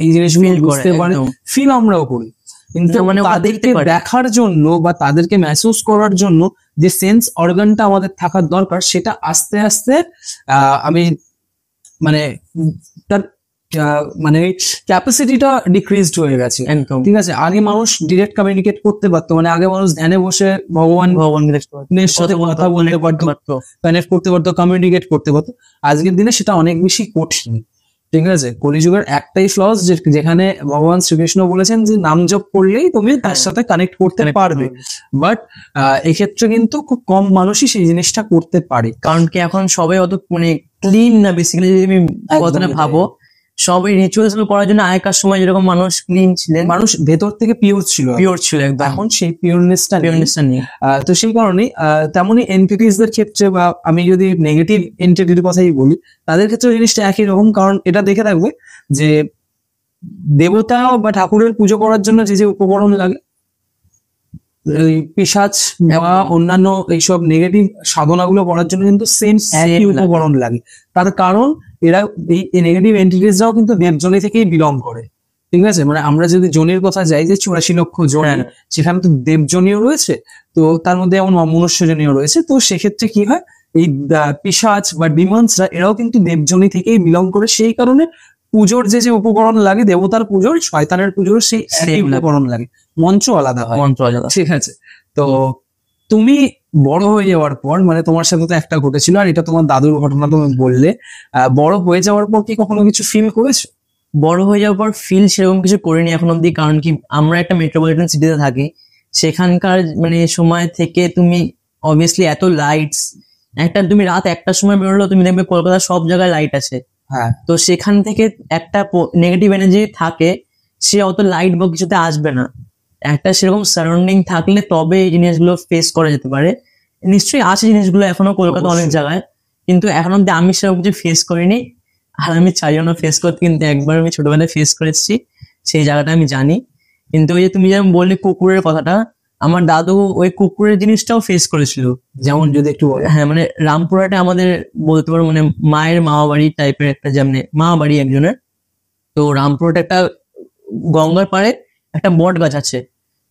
এই জিনিসগুলো বুঝতে পারে, ফিল আমরাও করি, কিন্তু মানে তাদেরকে দেখার জন্য বা তাদেরকে মেহসুস করার জন্য যে সেন্স অর্গানটা আমাদের থাকার দরকার, সেটা আস্তে আস্তে আমি মানে তার মানে ক্যাপাসিটিটা ডিক্রিজড হয়ে গেছে, ঠিক আছে। আগে মানুষ ডিরেক্ট কমিউনিকেট করতে পারতো, মানে আগে মানুষ ধ্যানে বসে ভগবানের সাথে কথা বলতে পারতো, কানেক্ট করতে পারতো, কমিউনিকেট করতে পারতো। আজকের দিনে সেটা অনেক বেশি কঠিন, ঠিক আছে। কলিযুগের একটাই ফ্লস, যেখানে ভগবান শ্রীকৃষ্ণ বলেছেন যে নাম জপ করলেই তুমি তার সাথে কানেক্ট করতে পারবে, বাট এক্ষেত্রে কিন্তু খুব কম মানুষই সেই জিনিসটা করতে পারে। কারণ কি এখন সবাই অত মানে ক্লিন না, বেসিক্যালি যদি তুমি কথাটা ভাবো, সবাই রিচুয়ালস গুলো করার জন্য আগেকার সময় যেরকম মানুষ ক্লিন ছিলেন, মানুষ ভেতর থেকে পিওর ছিল একদম, এখন সেই পিওরনেসটা নেই। তো সেই কারণেই তেমনই এন্টিটিস দের ক্ষেত্রে, বা আমি যদি নেগেটিভ এন্টিটির কথাই বলি, তাদের ক্ষেত্রে জিনিসটা একই রকম। কারণ এটা দেখে থাকবে যে দেবতা বা ঠাকুরের পুজো করার জন্য যে যে উপকরণ লাগে, পিশাচ বা অন্যান্য এইসব নেগেটিভ সাধনাগুলো করার জন্য কিন্তু সেম একই উপকরণ লাগে। তার কারণ এরা এই নেগেটিভ এন্টিটিসরাও কিন্তু দেবজনী থেকেই বিলং করে, ঠিক আছে। মানে আমরা যদি জনির কথা যাই, যে 84 লক্ষ জনি, সেখানে তো দেবজনীও রয়েছে, তো তার মধ্যে এমন মনুষ্যজনীও রয়েছে। তো সেক্ষেত্রে কি হয়, এই পিশাচ বা ডিমন্সরা এরাও কিন্তু দেবজনী থেকেই বিলং করে। সেই কারণে পুজোর যে যে উপকরণ লাগে, দেবতার পুজোর, শয়তানের পুজোর সেই একই উপকরণ লাগে, মঞ্চ আলাদা হয়, ঠিক আছে। তো তুমি বড় হয়ে যাওয়ার পর, মানে তোমার সাথে তো একটা ঘটেছিল, আর এটা তোমার দাদুর ঘটনা তুমি বললে, বড় হয়ে যাওয়ার পর কি কখনো কিছু ফিল করেছো? বড় হয়ে যাওয়ার পর ফিল সেরকম কিছু করিনি এখন অব্দি, কারণ কি আমরা একটা মেট্রোপলিটন সিটিতে থাকি, সেখানকার মানে সময় থেকে তুমি অবভিয়াসলি এত লাইটস, একটা তুমি রাত 1টার সময় বেরোলো, তুমি দেখবে কলকাতার সব জায়গায় লাইট আছে, হ্যাঁ। তো সেখান থেকে একটা নেগেটিভ এনার্জি থাকে, সে অত লাইট বা কিছুতে আসবে না। একটা সেরকম সারাউন্ডিং থাকলে তবে এই জিনিসগুলো ফেস করা যেতে পারে। নিশ্চয়ই আছে জিনিসগুলো এখনো কলকাতা অনেক জায়গায়, কিন্তু এখন অব্দি আমি সেরকম কিছু ফেস করিনি, আর আমি চাইও না ফেস করতে। কিন্তু একবার আমি ছোটবেলায় ফেস করেছি, সেই জায়গাটা আমি জানি। কিন্তু ওই যে তুমি যেমন বললে কুকুরের কথাটা, আমার দাদু ওই কুকুরের জিনিসটাও ফেস করেছিল। যেমন যদি একটু হ্যাঁ, মানে রামপুরহাটে আমাদের বলতে পারো মানে মায়ের মামা বাড়ি টাইপের একটা, যেমন মামা বাড়ি একজনের। তো রামপুরহাটে একটা গঙ্গার পাড়ে একটা বট গাছ আছে,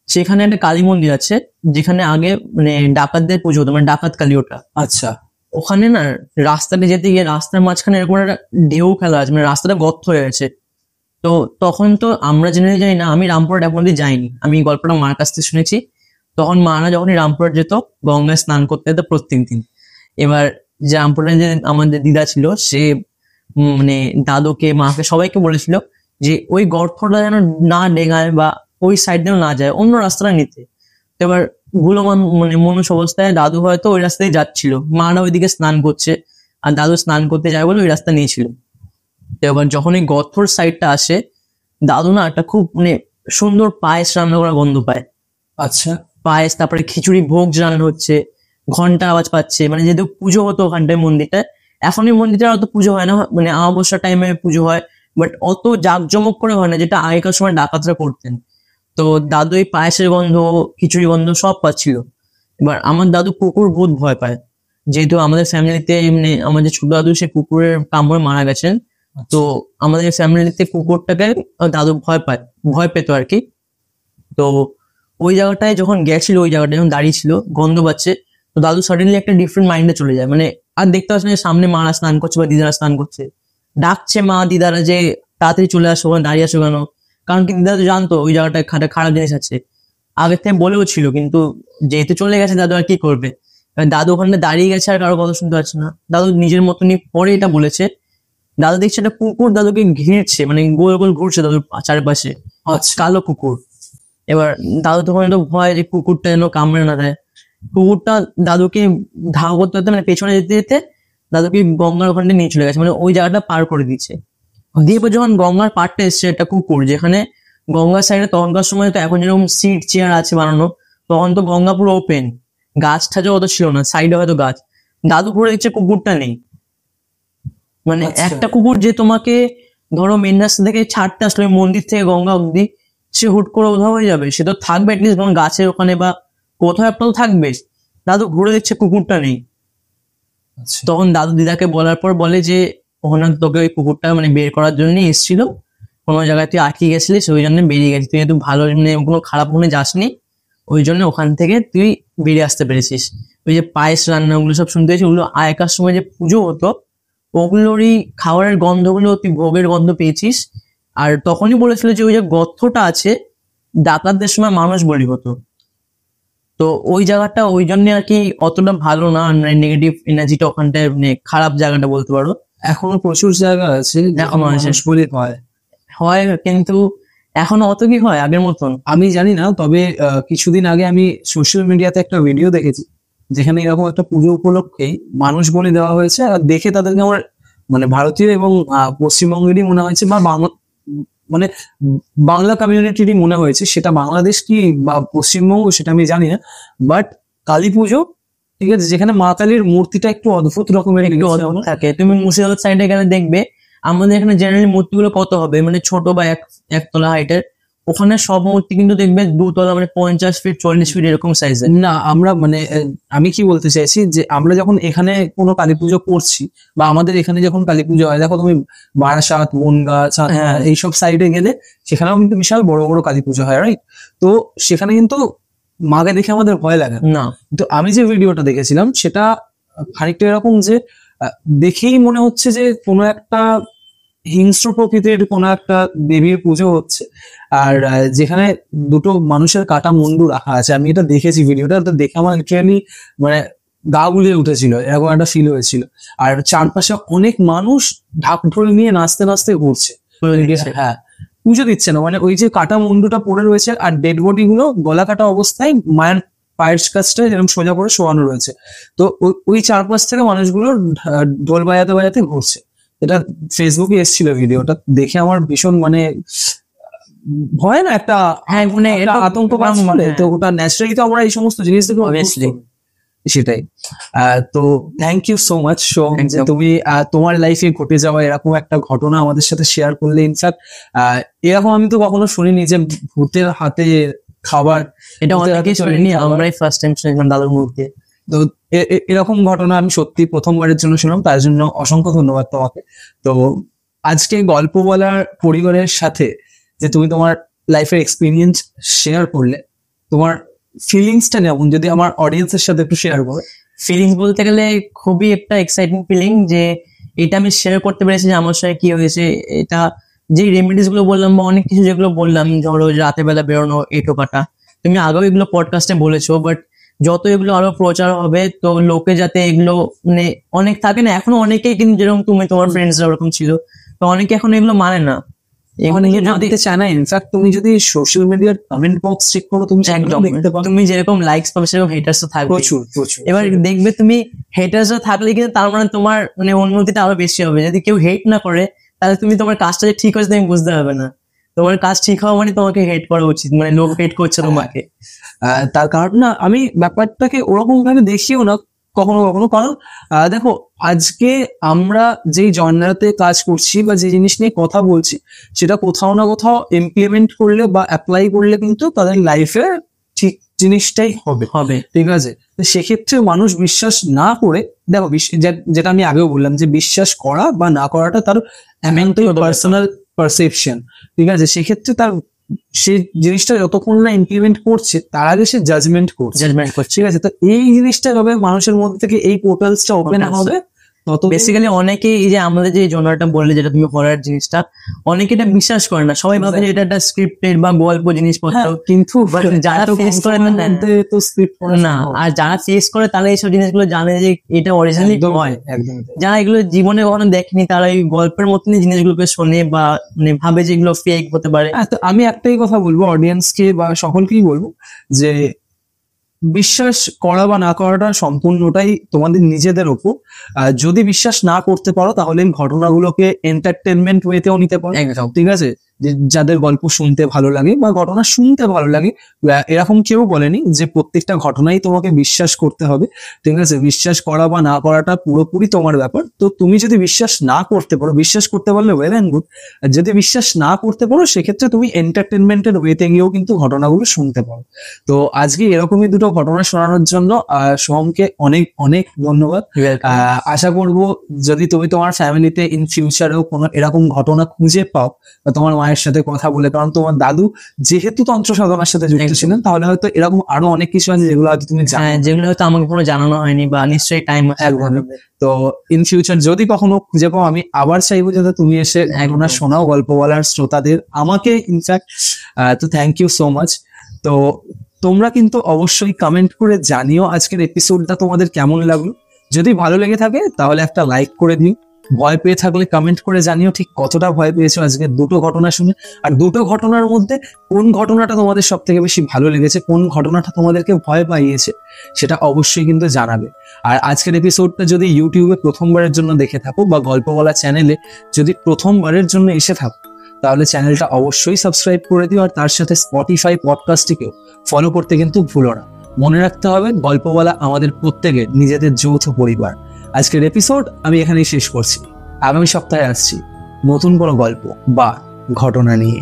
সেখানে একটা কালী মন্দির আছে, যেখানে আগে মানে ডাকাতদের পুজো হতো, মানে ডাকাত কালী ওটা। আচ্ছা। ওখানে না রাস্তাতে যেতে গিয়ে রাস্তার মাঝখানে এরকম একটা ঢেউ খেলা আছে, মানে রাস্তাটা গর্ত হয়ে গেছে। তো তখন তো আমরা জেনে যাই না, আমি রামপুরহাট এখন অব্দি যাইনি, আমি গল্পটা মার কাছ থেকে শুনেছি। তখন মারা যখনই রামপুরহাট যেত, গঙ্গায় স্নান করতে যেত প্রত্যেক দিন। এবার যে রামপুরহাটে যে আমাদের দিদা ছিল, সে মানে দাদুকে মাকে সবাইকে বলেছিল যে ওই গর্তটা যেন না ডেঙায় বা ওই সাইড যেন না যায়, অন্য রাস্তাটা নিতে। এবার গুলমান মানে মনুষ অবস্থায় দাদু হয়তো ওই রাস্তায় যাচ্ছিল, মারা ওইদিকে স্নান করছে, আর দাদু স্নান করতে যায় বলে ওই রাস্তা নিয়েছিল। এবার যখন এই গর্তর সাইডটা আসে, দাদু না একটা খুব মানে সুন্দর পায়েস রান্না করা গন্ধ পায়। আচ্ছা। পায়েস, তারপরে খিচুড়ি ভোগ রান্না হচ্ছে, ঘন্টা আওয়াজ পাচ্ছে, মানে যেহেতু পুজো হতো ওখানটায় মন্দিরটায়। এখন এই মন্দিরটা অত পুজো হয় না, মানে অমাবস্যার টাইমে পুজো হয়, বাট অত জাঁকজমক করে হয় না, যেটা আগেকার সময় ডাকাতরা করতেন। তো দাদু এই পায়েসের গন্ধ, খিচুড়ি গন্ধ সব পাচ্ছিল। এবার আমার দাদু কুকুর বহুত ভয় পায়, যেহেতু আমাদের ফ্যামিলিতে মানে আমাদের ছোট দাদু সে কুকুরের কামড়ে মারা গেছেন। তো আমাদের ফ্যামিলিতে কুকুরটাকে দাদু ভয় পেত আর কি। তো ওই জায়গাটায় যখন গেছিল, ওই জায়গাটায় যখন দাঁড়িয়ে ছিল, গন্ধ পাচ্ছে, তো দাদু সাডেনলি একটা ডিফারেন্ট মাইন্ডে চলে যায়, মানে আর দেখতে পাচ্ছে না সামনে মারা স্নান করছে বা দিদারা স্নান করছে, ডাকছে মা দিদারা যে তাড়াতাড়ি চলে আসো, ওখানে দাঁড়িয়ে আসো কেন। কারণ কি দিদা তো জানতো ওই জায়গাটায় খারাপ জিনিস আছে, আগের থেকে বলেও ছিল, কিন্তু যেহেতু চলে গেছে দাদু আর কি করবে। দাদু ওখানে দাঁড়িয়ে গেছে, আর কারো কথা শুনতে পাচ্ছে না। দাদু নিজের মতনই পরে এটা বলেছে, দাদু দেখছে একটা কুকুর দাদুকে ঘিরছে, মানে গোল গোল ঘুরছে দাদুর চারপাশে, কালো কুকুর। এবার দাদু তখন তো ভয় যে কুকুরটা যেন কামড়ে না দেয়। কুকুরটা দাদুকে ধাওয়া করতে করতে মানে পেছনে যেতে যেতে দাদুকে গঙ্গার ওখানটা নিয়ে চলে গেছে, মানে ওই জায়গাটা পার করে দিচ্ছে। দিয়ে এবার যখন গঙ্গার পাড়টা এসছে, একটা কুকুর যেখানে গঙ্গার সাইডে তখনকার সময় তো এখন যেরকম সিট চেয়ার আছে বানানো, তখন তো গঙ্গা পুরো ওপেন, গাছ ঠাজও অত ছিল না, সাইডে হয়তো গাছ। দাদু পুরো দেখছে কুকুরটা নেই, মানে আচ্ছা। একটা কুকুর যে তোমাকে ধরো মেন রাস্তা থেকে ছাড়তে আসলো ওই মন্দির থেকে গঙ্গা অব্দি, সে হুট করে উধাও হয়ে যাবে? সে তো থাকবে অ্যাটলিস্ট কোনো গাছের ওখানে বা কোথাও একটা তো থাকবে। দাদু ঘুরে দেখছে কুকুরটা নেই। আচ্ছা। তখন দাদু দিদাকে বলার পর বলে যে ওখানে তোকে ওই কুকুরটা মানে বের করার জন্য এসেছিল, কোনো জায়গায় তুই আটকে গেছিলিস, ওই জন্য বেরিয়ে গেছিস, তুই যেহেতু ভালো মানে কোনো খারাপ মনে যাসনি, ওই জন্য ওখান থেকে তুই বেরিয়ে আসতে পেরেছিস। ওই যে পায়েস রান্না ওগুলো সব শুনতে পেয়েছি, ওগুলো আগেকার সময় যে পুজো হতো ওগুলোরই খাবারের গন্ধগুলো, তুই ভোগের গন্ধ পেয়েছিস। আর তখনই বলেছিল যে ওই যে গর্তটা আছে, ডাকাতদের সময় মানুষ বলি হতো, তো ওই জায়গাটা ওই জন্য আর কি অতটা ভালো না, নেগেটিভ এনার্জিটা ওখানটায় মানে খারাপ জায়গাটা বলতে পারো। এখনো প্রচুর জায়গা আছে এখনো আছে। মানুষ বলে হয়। হয় কিন্তু এখন অত কি হয় আগের মতন? আমি জানি না, তবে কিছুদিন আগে আমি সোশ্যাল মিডিয়াতে একটা ভিডিও দেখেছি যেখানে এরকম একটা পুজো উপলক্ষেই মানুষ বলি দেওয়া হয়েছে। আর দেখে তাদেরকে আমার মানে ভারতীয় এবং পশ্চিমবঙ্গেরই মনে হয়েছে, বা মানে বাংলা কমিউনিটিরই মনে হয়েছে। সেটা বাংলাদেশ কি বা পশ্চিমবঙ্গ সেটা আমি জানি না, বাট কালী পুজো, ঠিক আছে, যেখানে মা কালীর মূর্তিটা একটু অদ্ভুত রকমের একটু অদ্ভুত থাকে। তুমি মুর্শিদাবাদ সাইডে গেলে দেখবে আমাদের এখানে জেনারেলি মূর্তিগুলো কত হবে, মানে ছোট বা একতলা হাইটের, ওখানে সব মূর্তি কিন্তু দেখবে 2 তলা, মানে 50 ফিট 40 ফিট এরকম সাইজের। না, আমরা মানে আমি কি বলতে চাইছি যে আমরা যখন এখানে কোনো কালী পুজো করছি বা আমাদের এখানে যখন কালী পুজো হয়, দেখো তুমি বারাসাত, বনগাঁ, হ্যাঁ। এইসব সাইডে গেলে সেখানেও কিন্তু বিশাল বড় বড় কালী পুজো হয়, রাইট? তো সেখানে কিন্তু মাকে দেখে আমাদের ভয় লাগে না। না, তো আমি যে ভিডিওটা দেখেছিলাম সেটা খানিকটা এরকম যে দেখেই মনে হচ্ছে যে কোনো একটা হিংস্র প্রকৃতির কোনো একটা দেবীর পুজো হচ্ছে, আর যেখানে দুটো মানুষের কাটা মুন্ডু রাখা আছে। আমি এটা দেখেছি ভিডিওটা, তো দেখে আমার লিটারালি মানে গা গুলিয়ে উঠেছিল, এরকম একটা ফিল হয়েছিল। আর চারপাশে অনেক মানুষ ঢাক ঢোল নিয়ে নাচতে নাচতে ঘুরছে। হ্যাঁ, পুজো দিচ্ছে না, মানে ওই যে কাটা মুন্ডুটা পড়ে রয়েছে আর ডেড বডি গুলো গলা কাটা অবস্থায় মায়ের পায়ের কাছটা যেরকম সোজা করে শোয়ানো রয়েছে। তো ওই চারপাশ থেকে মানুষগুলো ঢোল বাজাতে বাজাতে ঘুরছে। এটা ফেসবুকে এসেছিল ভিডিওটা, দেখে আমার ভীষণ মানে ভয় না একটা, হ্যাঁ মানে একটা আতঙ্ক কাজ করে। তো ওটা ন্যাচারালি তো আমরা এই সমস্ত জিনিস থেকে Obviously. সেটাই। তো thank you so much Soham, যে একদম। তুমি তোমার লাইফে ঘটে যাওয়া এরকম একটা ঘটনা আমাদের সাথে শেয়ার করলে। ইনফ্যাক্ট এরকম আমি তো কখনো শুনিনি যে ভূতের হাতে খাবার, এটা ভূতের হাতে অনেকেই তৈরি শুনিনি, খাবার। আমরাই ফার্স্ট টাইম শুনলাম দাদুর মুখে। তো এরকম ঘটনা আমি সত্যি প্রথমবারের জন্য শুনলাম, তার জন্য অসংখ্য ধন্যবাদ তোমাকে। তো আজকে গল্প বলার পরিবারের সাথে যে তুমি তোমার লাইফের এক্সপিরিয়েন্স শেয়ার করলে, তোমার ফিলিংসটা যেমন যদি আমার অডিয়েন্সের সাথে একটু শেয়ার করো। ফিলিংস বলতে গেলে খুবই একটা এক্সাইটিং ফিলিং, যে এটা আমি শেয়ার করতে পেরেছি যে আমার সাথে কি হয়েছে। এটা যে রেমেডিস গুলো বললাম বা অনেক কিছু যেগুলো বললাম, ধরো রাতে বেলা বেরোনো, এঁটো কাটা, তুমি আগেও এগুলো পডকাস্টে বলেছো, বাট যত এগুলো আরো প্রচার হবে তো লোকে যাতে এগুলো মানে অনেক থাকে না, এখনো অনেকেই কিন্তু যেরকম তুমি তোমার ফ্রেন্ডসরা ওরকম ছিল, তো অনেকে এখন এগুলো মানে না। এখানে জানতে চায় না। ইনফ্যাক্ট তুমি যদি সোশ্যাল মিডিয়ার কমেন্ট বক্স চেক করো, তুমি একদম দেখতে পাবে তুমি যেরকম লাইকস পাবে সেরকম হেটার্স তো থাকবে। প্রচুর প্রচুর। এবার দেখবে তুমি হেটার্স থাকলে কিন্তু তার মানে তোমার মানে উন্নতিটা আরো বেশি হবে। যদি কেউ হেট না করে তাহলে তুমি তোমার কাজটা যে ঠিক হয়েছে তুমি বুঝতে পারবে না। তোমার কাজ ঠিক হওয়া মানে তোমাকে হেট করা উচিত, মানে লোক হেট করছে তোমাকে। তার কারণ না, আমি ব্যাপারটাকে ওরকম ভাবে দেখিও না কখনো কখনো। কারণ দেখো, আজকে আমরা যেই জনরাতে কাজ করছি বা যে জিনিস নিয়ে কথা বলছি, সেটা কোথাও না কোথাও ইমপ্লিমেন্ট করলে বা অ্যাপ্লাই করলে কিন্তু তাদের লাইফে ঠিক জিনিসটাই হবে হবে ঠিক আছে। তো সেক্ষেত্রে মানুষ বিশ্বাস না করে, দেখো যেটা আমি আগেও বললাম যে বিশ্বাস করা বা না করাটা তার পার্সোনাল পারসেপশন, ঠিক আছে। সেক্ষেত্রে তার সেই জিনিসটা যতক্ষণ না ইমপ্লিমেন্ট করছে তার আগে সে জাজমেন্ট করছে, জাজমেন্ট করছে। ঠিক আছে। তো এই জিনিসটা যবে মানুষের মধ্যে থেকে এই পোর্টালসটা ওপেন হবে, তত বেসিক্যালি অনেকেই এই যে আমাদের যে জনরাটা বললে যেটা তুমি হরার জিনিসটা, অনেকে এটা বিশ্বাস করে না, সবাই ভাবে যে এটা একটা স্ক্রিপ্টেড বা গল্প জিনিসপত্র, কিন্তু যারা ফেস করে না তো স্ক্রিপ্ট না, আর যারা ফেস করে তারা এইসব জিনিসগুলো জানে যে এটা অরিজিনালি হয়। একদম যারা এগুলো জীবনে কখনো দেখেনি তারা এই গল্পের মতনই জিনিসগুলোকে শোনে বা মানে ভাবে যে এগুলো ফেক হতে পারে। তো আমি একটাই কথা বলবো অডিয়েন্সকে বা সকলকেই বলবো যে বিশ্বাস করা বা না করাটা সম্পূর্ণটাই তোমাদের নিজেদের ওপর। যদি বিশ্বাস না করতে পারো তাহলে এই ঘটনাগুলোকে এন্টারটেনমেন্ট ওয়েতেও নিতে পারো, একদম ঠিক আছে? যে যাদের গল্প শুনতে ভালো লাগে বা ঘটনা শুনতে ভালো লাগে, এরকম কেউ বলেনি যে প্রত্যেকটা ঘটনাই তোমাকে বিশ্বাস করতে হবে, ঠিক আছে? বিশ্বাস করা বা না করাটা পুরোপুরি তোমার ব্যাপার। তো তুমি যদি বিশ্বাস না করতে পারো, বিশ্বাস করতে পারলে ওয়েল অ্যান্ড গুড। আর যদি বিশ্বাস না করতে পারো সেক্ষেত্রে তুমি এন্টারটেনমেন্টের ওয়েতে গিয়েও কিন্তু ঘটনাগুলো শুনতে পারো। তো আজকে এরকমই দুটো ঘটনা শোনানোর জন্য সোহমকে অনেক অনেক ধন্যবাদ। আশা করব যদি তুমি তোমার ফ্যামিলিতে ইন ফিউচারেও কোনো এরকম ঘটনা খুঁজে পাও বা তোমার মায়ের সাথে কথা বলে, কারণ তোমার দাদু যেহেতু তন্ত্র সাধনার সাথে যুক্ত ছিলেন, তাহলে হয়তো এরকম আরো অনেক কিছু আছে যেগুলো হয়তো তুমি জানো, যেগুলো হয়তো আমাকে কোনো জানানো হয়নি বা নিশ্চয়ই টাইম একদম। তো ইন ফিউচার যদি কখনো খুঁজে পাও, আমি আবার চাইবো যাতে তুমি এসে ঘটনা শোনাও গল্প বলার শ্রোতাদের, আমাকে ইনফ্যাক্ট। তো থ্যাংক ইউ সো মাচ। তো তোমরা কিন্তু অবশ্যই কমেন্ট করে জানিও আজকের এপিসোডটা তোমাদের কেমন লাগলো। যদি ভালো লেগে থাকে তাহলে একটা লাইক করে দিও, ভয় পেয়ে থাকলে কমেন্ট করে জানিও ঠিক কতটা ভয় পেয়েছো আজকে দুটো ঘটনা শুনে, আর দুটো ঘটনার মধ্যে কোন ঘটনাটা তোমাদের সব থেকে বেশি ভালো লেগেছে, কোন ঘটনাটা তোমাদেরকে ভয় পাইয়েছে, সেটা অবশ্যই কিন্তু জানাবে। আর আজকের এপিসোডটা যদি ইউটিউবে প্রথমবারের জন্য দেখে থাকো বা গল্প বলা চ্যানেলে যদি প্রথমবারের জন্য এসে থাকো, তাহলে চ্যানেলটা অবশ্যই সাবস্ক্রাইব করে দিও, আর তার সাথে স্পটিফাই পডকাস্টটিকেও ফলো করতে কিন্তু ভুলো না। মনে রাখতে হবে গল্প বলা আমাদের প্রত্যেকের নিজেদের যৌথ পরিবার। আজকের এপিসোড আমি এখানেই শেষ করছি। আগামী সপ্তাহে আসছি নতুন কোনো গল্প বা ঘটনা নিয়ে।